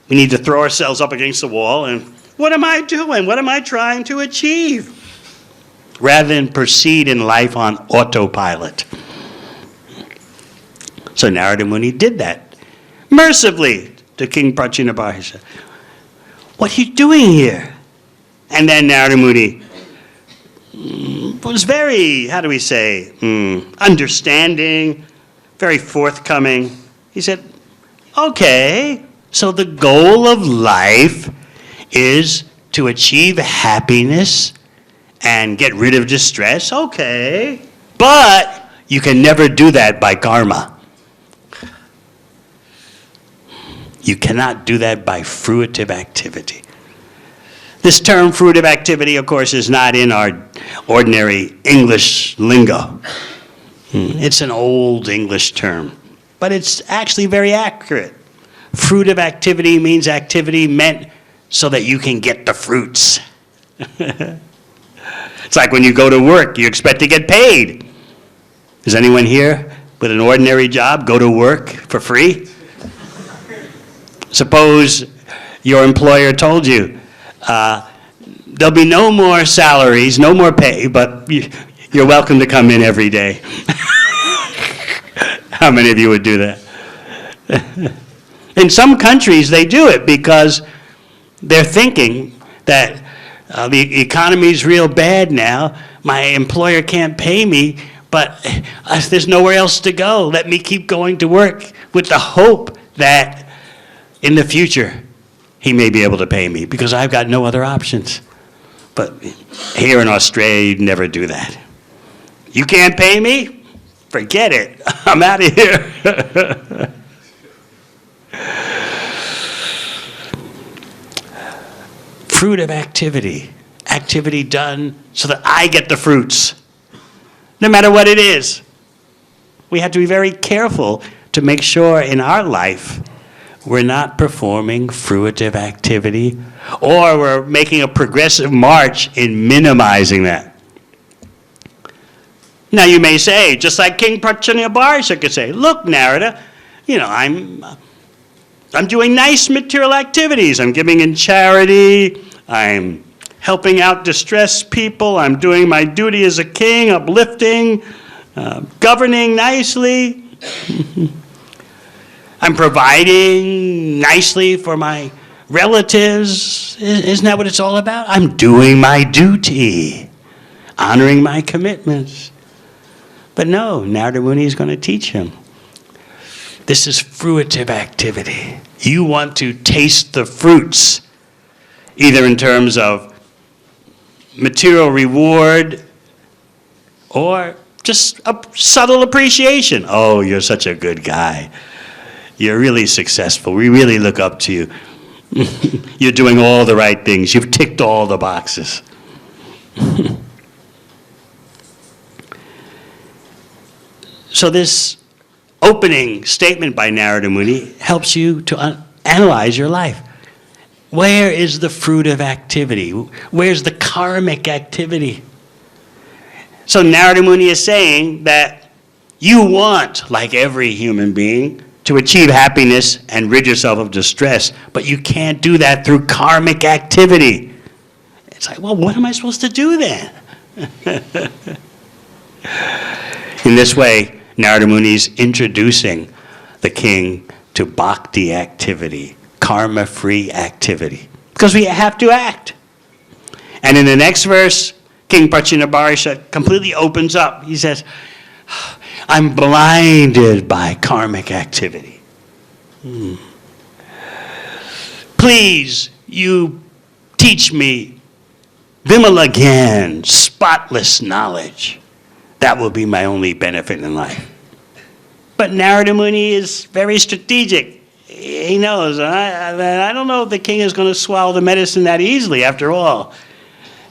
We need to throw ourselves up against the wall and, what am I doing? What am I trying to achieve? Rather than proceed in life on autopilot. So Narada Muni did that mercifully to King Prachinabarhisha. What are you doing here? And then Narada Muni was very, how do we say, understanding, very forthcoming. He said, okay, so the goal of life is to achieve happiness and get rid of distress. Okay, but you can never do that by karma. You cannot do that by fruitive activity. This term, fruitive activity, of course, is not in our ordinary English lingo. It's an old English term, but it's actually very accurate. Fruitive activity means activity meant so that you can get the fruits. It's like when you go to work, you expect to get paid. Does anyone here with an ordinary job go to work for free? Suppose your employer told you, there'll be no more salaries, no more pay, but you're welcome to come in every day. How many of you would do that? In some countries, they do it because they're thinking that the economy's real bad now. My employer can't pay me, but there's nowhere else to go. Let me keep going to work with the hope that in the future, he may be able to pay me because I've got no other options. But here in Australia, you'd never do that. You can't pay me? Forget it. I'm out of here. Fruitive activity. Activity done so that I get the fruits. No matter what it is. We have to be very careful to make sure in our life we're not performing fruitive activity, or we're making a progressive march in minimizing that. Now you may say, just like King Prachinabarhisha could say, look, Narada, you know, I'm doing nice material activities. I'm giving in charity. I'm helping out distressed people. I'm doing my duty as a king, uplifting, governing nicely. I'm providing nicely for my relatives. Isn't that what it's all about? I'm doing my duty, honoring my commitments. But no, Narada Muni is going to teach him. This is fruitive activity. You want to taste the fruits, either in terms of material reward or just a subtle appreciation. Oh, you're such a good guy. You're really successful. We really look up to you. You're doing all the right things. You've ticked all the boxes. So this opening statement by Narada Muni helps you to analyze your life. Where is the fruitive activity? Where's the karmic activity? So Narada Muni is saying that you want, like every human being, to achieve happiness and rid yourself of distress, but you can't do that through karmic activity. It's like, well, what am I supposed to do then? In this way, Narada Muni is introducing the king to bhakti activity, karma-free activity, because we have to act. And in the next verse, King Prachinabharisha completely opens up. He says, I'm blinded by karmic activity. Please, you teach me Vimala Gyan, spotless knowledge. That will be my only benefit in life. But Narada Muni is very strategic. He knows, I don't know if the king is going to swallow the medicine that easily, after all.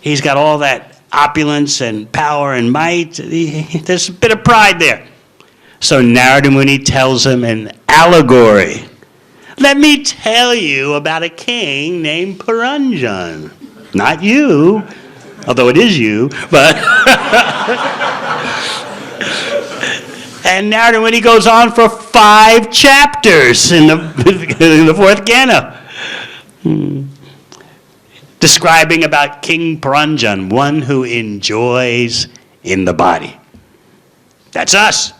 He's got all that opulence and power and might. There's a bit of pride there. So Narada Muni tells him an allegory. Let me tell you about a king named Puranjan. Not you, although it is you, but... And Narada Muni goes on for 5 chapters in the 4th Canto. Describing about King Puranjan, one who enjoys in the body. That's us.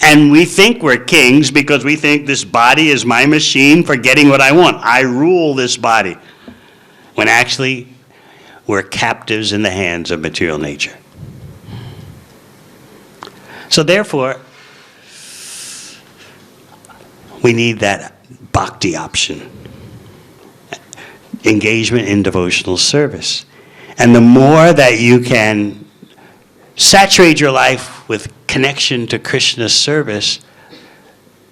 And we think we're kings because we think this body is my machine for getting what I want. I rule this body. When actually, we're captives in the hands of material nature. So therefore, we need that bhakti option. Engagement in devotional service. And the more that you can saturate your life with connection to Krishna's service,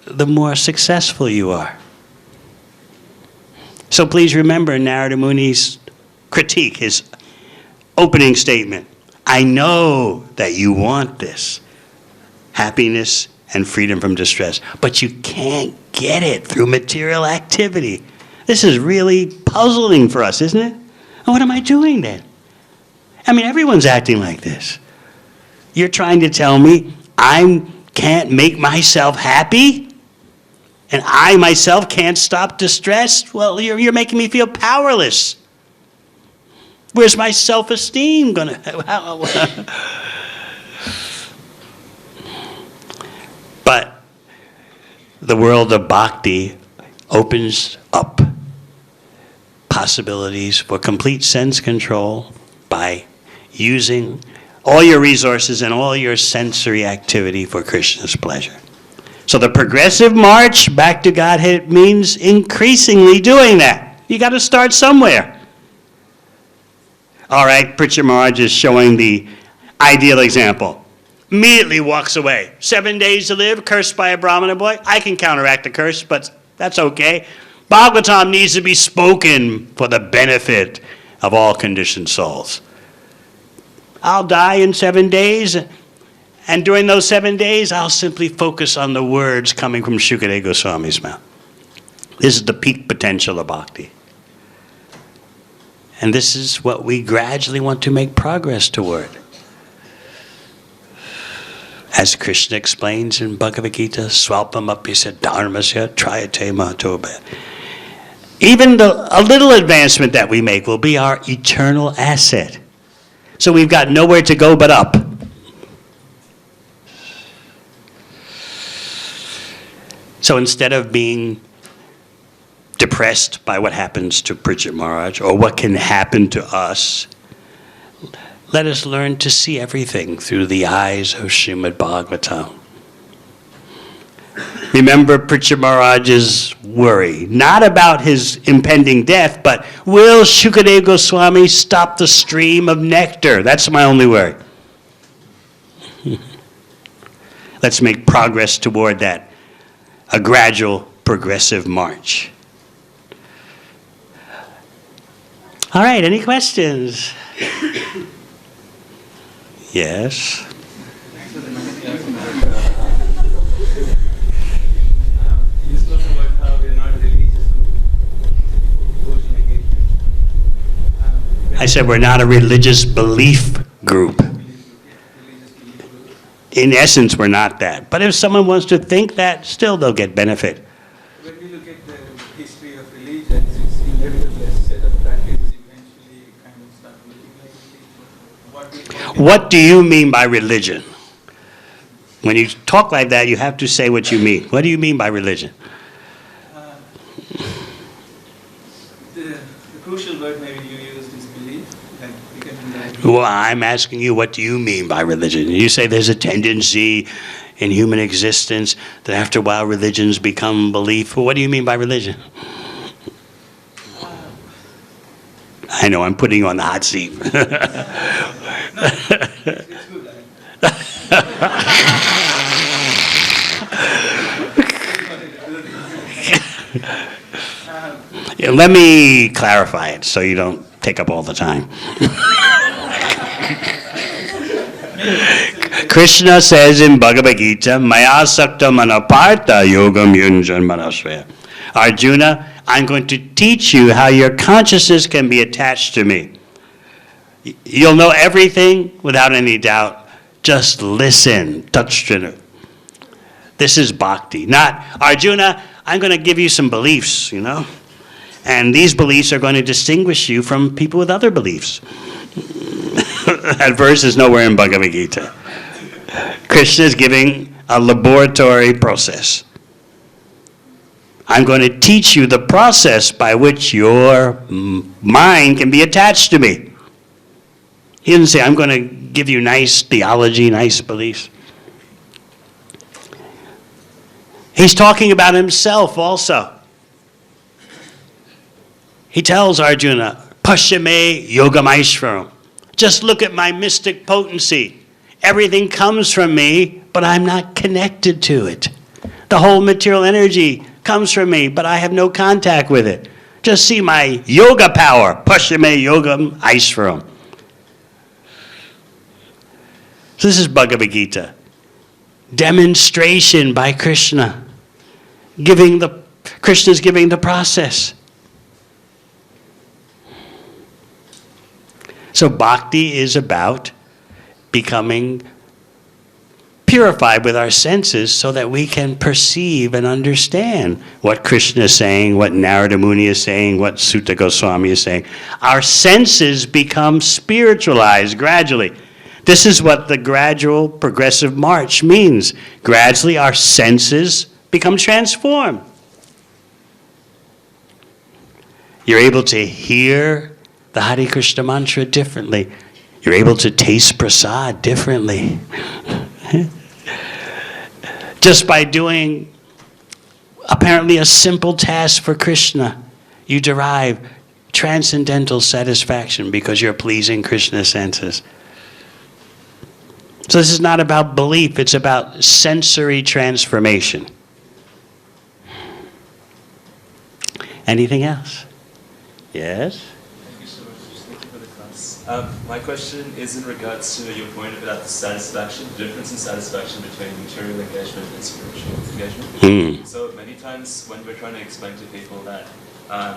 the more successful you are. So please remember Narada Muni's critique, his opening statement. I know that you want this, happiness and freedom from distress, but you can't get it through material activity. This is really puzzling for us, isn't it? And what am I doing then? I mean, everyone's acting like this. You're trying to tell me I can't make myself happy? And I myself can't stop distress? Well, you're making me feel powerless. Where's my self-esteem going to... But the world of bhakti opens up possibilities for complete sense control by using all your resources and all your sensory activity for Krishna's pleasure. So the progressive march back to Godhead means increasingly doing that. You got to start somewhere. All right, Pritchard Maharaj is showing the ideal example. Immediately walks away. 7 days to live, cursed by a Brahmana boy. I can counteract the curse, but that's okay. Bhagavatam needs to be spoken for the benefit of all conditioned souls. I'll die in 7 days, and during those 7 days, I'll simply focus on the words coming from Shukadeva Goswami's mouth. This is the peak potential of bhakti. And this is what we gradually want to make progress toward. As Krishna explains in Bhagavad Gita, Swalpamapi said, Dharmasya trayate mahatoba. Even a little advancement that we make will be our eternal asset. So we've got nowhere to go but up. So instead of being depressed by what happens to Pritchett Maharaj or what can happen to us, let us learn to see everything through the eyes of Srimad Bhagavatam. Remember Pritchett Maharaj's worry, not about his impending death, but will Shukadeva Goswami stop the stream of nectar? That's my only worry. Let's make progress toward that, a gradual, progressive march. All right, any questions? Yes? You spoke about how we're not religious devotion engagement. I said we're not a religious belief group. In essence, we're not that. But if someone wants to think that, still they'll get benefit. When we look at the history of religions, it's nevertheless set of practices eventually kind of start looking like religion. What do you mean by religion? When you talk like that, you have to say what you mean. What do you mean by religion? The crucial word maybe you used is belief. Like becoming that. Well, I'm asking you, what do you mean by religion? You say there's a tendency in human existence that after a while religions become belief. Well, what do you mean by religion? I know, I'm putting you on the hot seat. It's good. Yeah, let me clarify it so you don't take up all the time. Krishna says in Bhagavad Gita, Maya sakta manapartha yogam yunjan manasvaya. Arjuna, I'm going to teach you how your consciousness can be attached to me. You'll know everything without any doubt. Just listen. Tatstrinu. This is bhakti. Not, Arjuna, I'm going to give you some beliefs, you know. And these beliefs are going to distinguish you from people with other beliefs. That verse is nowhere in Bhagavad Gita. Krishna is giving a laboratory process. I'm going to teach you the process by which your mind can be attached to me. He didn't say, I'm going to give you nice theology, nice beliefs. He's talking about himself also. He tells Arjuna, Pashyame Yogamaishvaram. Just look at my mystic potency. Everything comes from me, but I'm not connected to it. The whole material energy comes from me, but I have no contact with it. Just see my yoga power. Pashyame Yogam Aishvaram. So this is Bhagavad Gita. Demonstration by Krishna. Krishna's giving the process. So bhakti is about becoming purified with our senses so that we can perceive and understand what Krishna is saying, what Narada Muni is saying, what Sutta Goswami is saying. Our senses become spiritualized gradually. This is what the gradual progressive march means. Gradually our senses become transformed. You're able to hear the Hare Krishna mantra differently. You're able to taste prasad differently. Just by doing apparently a simple task for Krishna, you derive transcendental satisfaction because you're pleasing Krishna's senses. So this is not about belief, it's about sensory transformation. Anything else? Yes? Thank you so much. Thank you for the class. My question is in regards to your point about the satisfaction, the difference in satisfaction between material engagement and spiritual engagement. So many times when we're trying to explain to people that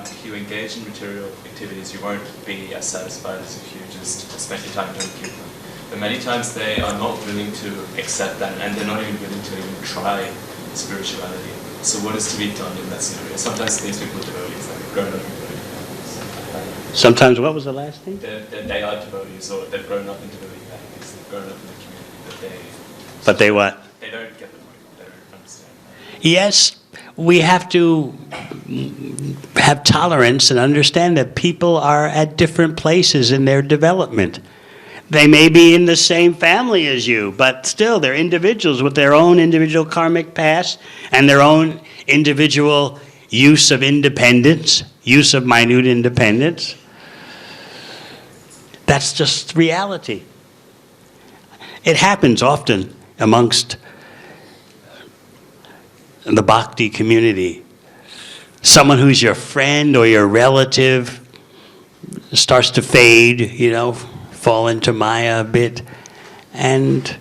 if you engage in material activities, you won't be as satisfied as if you just spend your time doing kirtan. But many times they are not willing to accept that, and they're not even willing to even try spirituality. So what is to be done in that scenario? Sometimes these people are devotees, like grown up in devotee. Sometimes, what was the last thing? They are devotees, or they've grown up in devotee families, they've grown up in the community, But they what? They don't get the point, they don't understand. Yes, we have to have tolerance and understand that people are at different places in their development. They may be in the same family as you, but still they're individuals with their own individual karmic past and their own individual use of independence, use of minute independence. That's just reality. It happens often amongst the bhakti community. Someone who's your friend or your relative starts to fade, fall into Maya a bit. And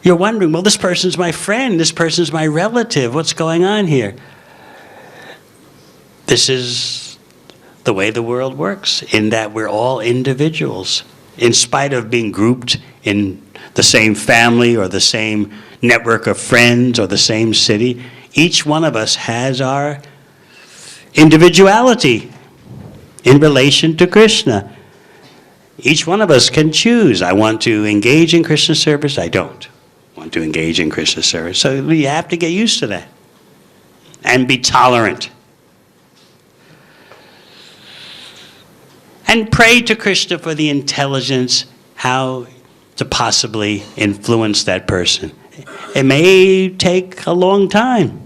you're wondering, well, this person's my friend, this person's my relative, what's going on here? This is the way the world works, in that we're all individuals. In spite of being grouped in the same family or the same network of friends or the same city, each one of us has our individuality in relation to Krishna. Each one of us can choose. I want to engage in Krishna service. I don't want to engage in Krishna service. So we have to get used to that and be tolerant. And pray to Krishna for the intelligence, how to possibly influence that person. It may take a long time.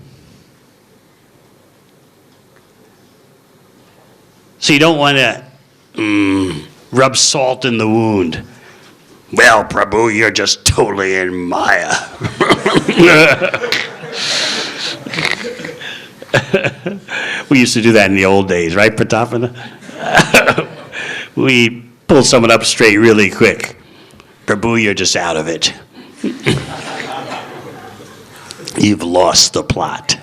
So you don't want to rub salt in the wound. Well, Prabhu, you're just totally in Maya. We used to do that in the old days, right, Pratapana? We pull someone up straight really quick. Prabhu, you're just out of it. You've lost the plot.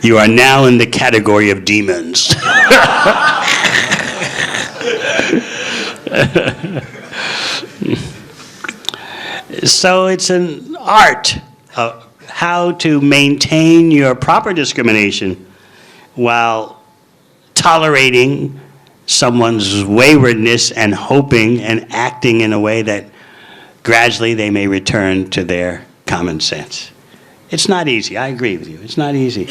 You are now in the category of demons. So it's an art of how to maintain your proper discrimination while tolerating someone's waywardness and hoping and acting in a way that gradually they may return to their common sense. It's not easy. I agree with you. It's not easy.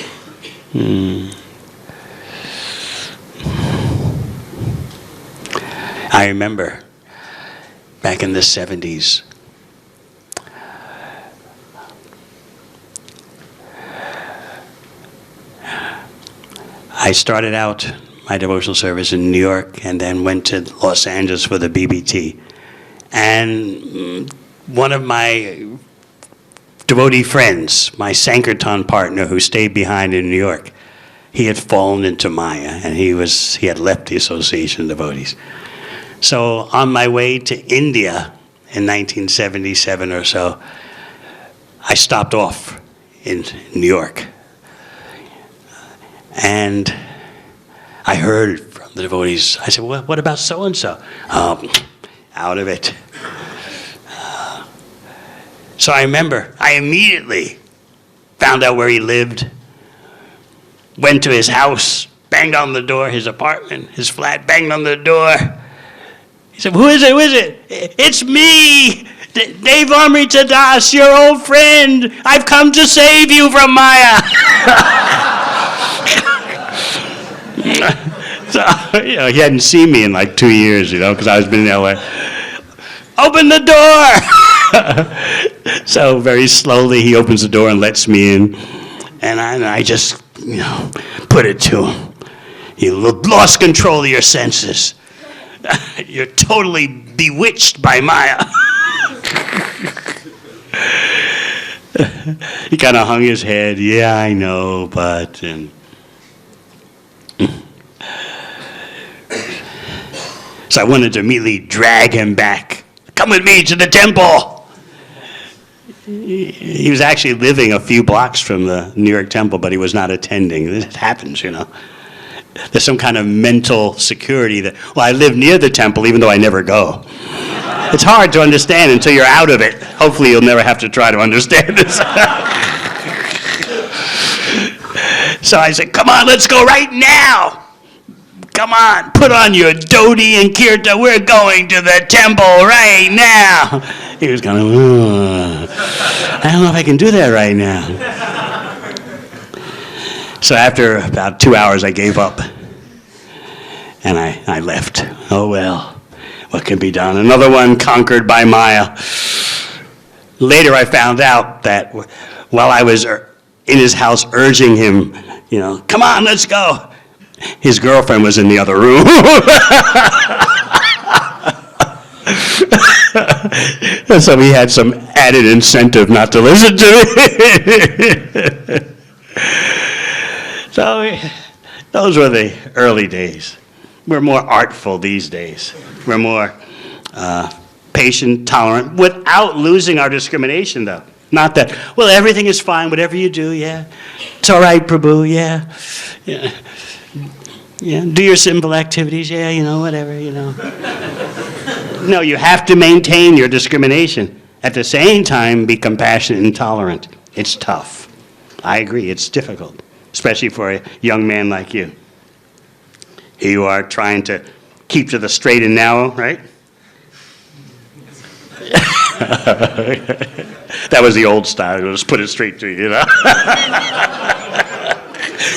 I remember back in the 70s, I started out my devotional service in New York and then went to Los Angeles for the BBT. And one of my devotee friends, my Sankirtan partner who stayed behind in New York, he had fallen into Maya and he had left the Association of Devotees. So on my way to India in 1977 or so, I stopped off in New York. And I heard from the devotees, I said, well, what about so-and-so? Out of it. So I remember, I immediately found out where he lived, went to his house, banged on the door, his apartment, his flat, banged on the door. He said, who is it, who is it? It's me, Devamrita Das, your old friend. I've come to save you from Maya. So, he hadn't seen me in like 2 years, because I was been in LA. Open the door! So very slowly he opens the door and lets me in. And I just, put it to him. You lost control of your senses. You're totally bewitched by Maya. He kind of hung his head. Yeah, I know, but... So I wanted to immediately drag him back. Come with me to the temple. He was actually living a few blocks from the New York temple, but he was not attending. It happens, There's some kind of mental security that, well, I live near the temple even though I never go. It's hard to understand until you're out of it. Hopefully you'll never have to try to understand this. So I said, come on, let's go right now. Come on, put on your dhoti and kirta. We're going to the temple right now. He was kind of, I don't know if I can do that right now. So after about 2 hours, I gave up. And I left. Oh, well, what can be done? Another one conquered by Maya. Later, I found out that while I was in his house urging him, come on, let's go, his girlfriend was in the other room. So he had some added incentive not to listen to me. So those were the early days. We're more artful these days. We're more patient, tolerant, without losing our discrimination, though. Not that, well, everything is fine, whatever you do, yeah. It's all right, Prabhu, yeah. Do your simple activities, yeah, whatever, No, you have to maintain your discrimination. At the same time, be compassionate and tolerant. It's tough. I agree, it's difficult, especially for a young man like you. Here you are trying to keep to the straight and narrow, right? That was the old style. Just put it straight to you,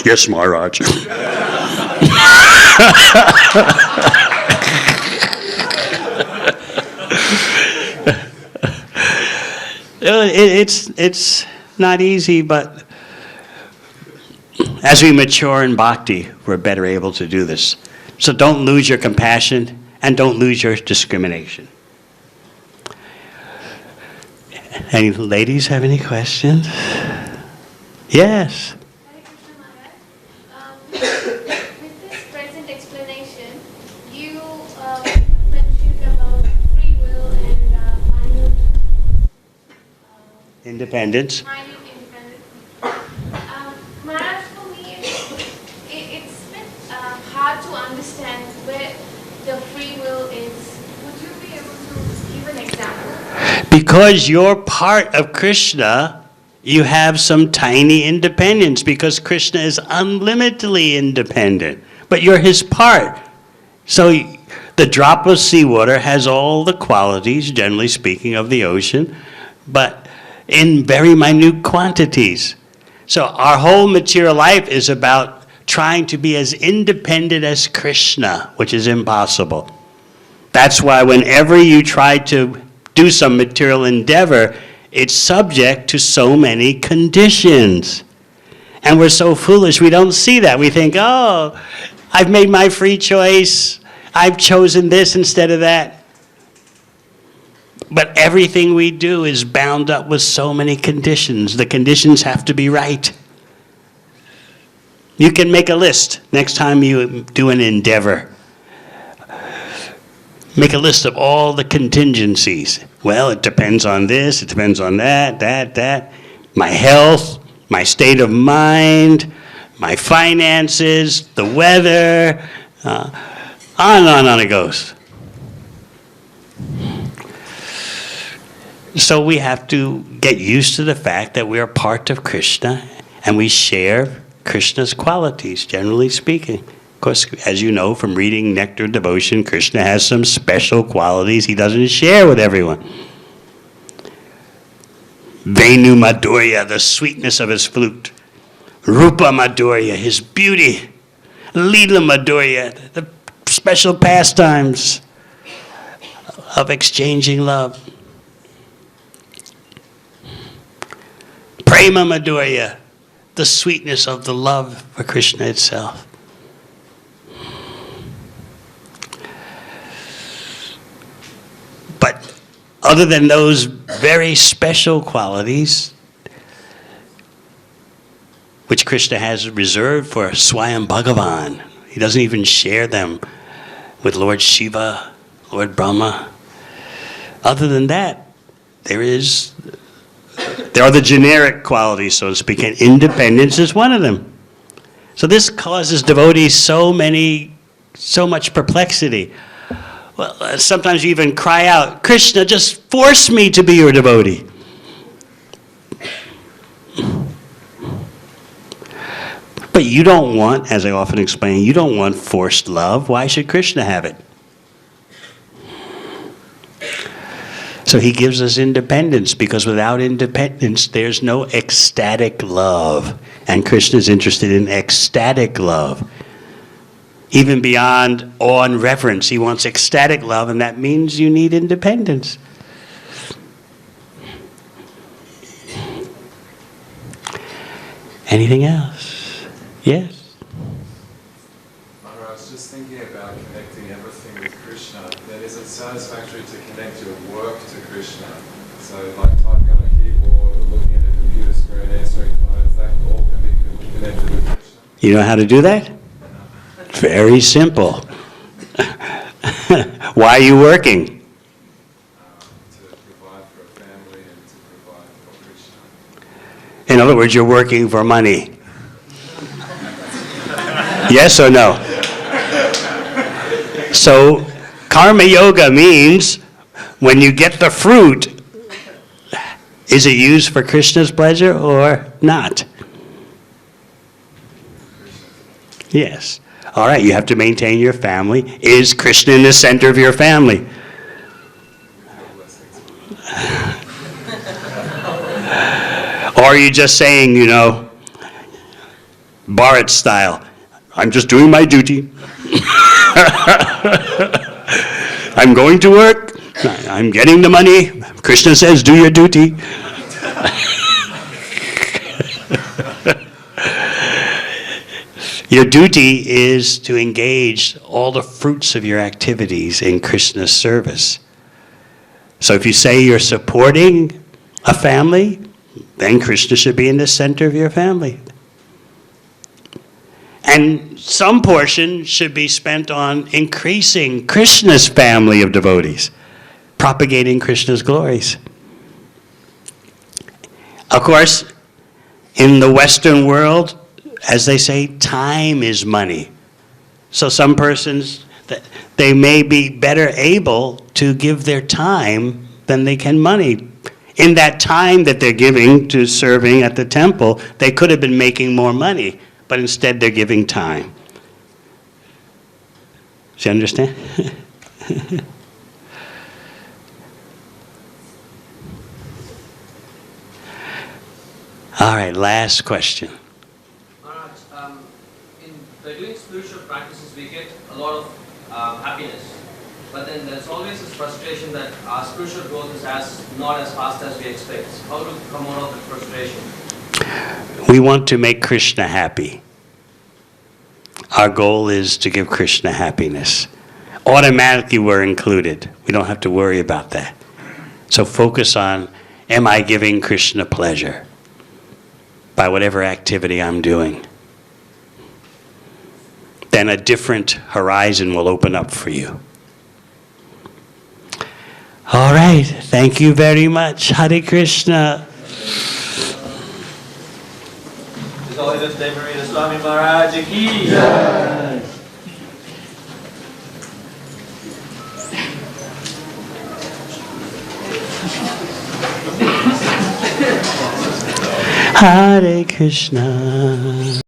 Yes, Maharaj. It's not easy, but as we mature in bhakti, we're better able to do this. So don't lose your compassion and don't lose your discrimination. Any ladies have any questions? Yes. Hare Krishna Maharaj. With this present explanation, you mentioned about free will and minute Independence. independence. Maharaj, for me, it's a bit hard to understand where the free will is. Would you be able to give an example? Because you're part of Krishna, you have some tiny independence because Krishna is unlimitedly independent. But you're his part. So the drop of seawater has all the qualities, generally speaking, of the ocean, but in very minute quantities. So our whole material life is about trying to be as independent as Krishna, which is impossible. That's why whenever you try to do some material endeavor, it's subject to so many conditions. And we're so foolish, we don't see that. We think, oh, I've made my free choice. I've chosen this instead of that. But everything we do is bound up with so many conditions. The conditions have to be right. You can make a list next time you do an endeavor. Make a list of all the contingencies. Well, it depends on this, it depends on that. My health, my state of mind, my finances, the weather, on and on it goes. So we have to get used to the fact that we are part of Krishna and we share Krishna's qualities, generally speaking. Of course, as you know from reading Nectar Devotion, Krishna has some special qualities he doesn't share with everyone. Venu Madhurya, the sweetness of his flute. Rupa Madhurya, his beauty. Leela Madhurya, the special pastimes of exchanging love. Prema Madhurya, the sweetness of the love for Krishna itself. But other than those very special qualities, which Krishna has reserved for Swayam Bhagavan, he doesn't even share them with Lord Shiva, Lord Brahma. Other than that, there are the generic qualities, so to speak, and independence is one of them. So this causes devotees so much perplexity. Well, sometimes you even cry out, Krishna, just force me to be your devotee. But you don't want, as I often explain, you don't want forced love. Why should Krishna have it? So he gives us independence, because without independence, there's no ecstatic love. And Krishna is interested in ecstatic love. Even beyond awe and reverence, he wants ecstatic love, and that means you need independence. Anything else? Yes? I was just thinking about connecting everything with Krishna. Then is it satisfactory to connect your work to Krishna? So like typing on a keyboard or looking at a computer screen, answering phones, that all can be connected with Krishna? You know how to do that? Very simple. Why are you working? To provide for a family and to provide for Krishna. In other words, you're working for money. Yes or no? So, karma yoga means when you get the fruit, is it used for Krishna's pleasure or not? Yes. All right, you have to maintain your family. Is Krishna in the center of your family? Or are you just saying, you know, Bharat style, I'm just doing my duty. I'm going to work. I'm getting the money. Krishna says, do your duty. Your duty is to engage all the fruits of your activities in Krishna's service. So if you say you're supporting a family, then Krishna should be in the center of your family. And some portion should be spent on increasing Krishna's family of devotees, propagating Krishna's glories. Of course, in the Western world, as they say, time is money. So some persons, they may be better able to give their time than they can money. In that time that they're giving to serving at the temple, they could have been making more money, but instead they're giving time. Do you understand? All right, last question. By doing spiritual practices, we get a lot of happiness. But then there's always this frustration that our spiritual growth is not as fast as we expect. How to come out of that frustration? We want to make Krishna happy. Our goal is to give Krishna happiness. Automatically we're included. We don't have to worry about that. So focus on, am I giving Krishna pleasure by whatever activity I'm doing? Then a different horizon will open up for you. All right. Thank you very much. Hare Krishna. His Holiness Devamrita Swami Maharaj ki Jai. Hare Krishna.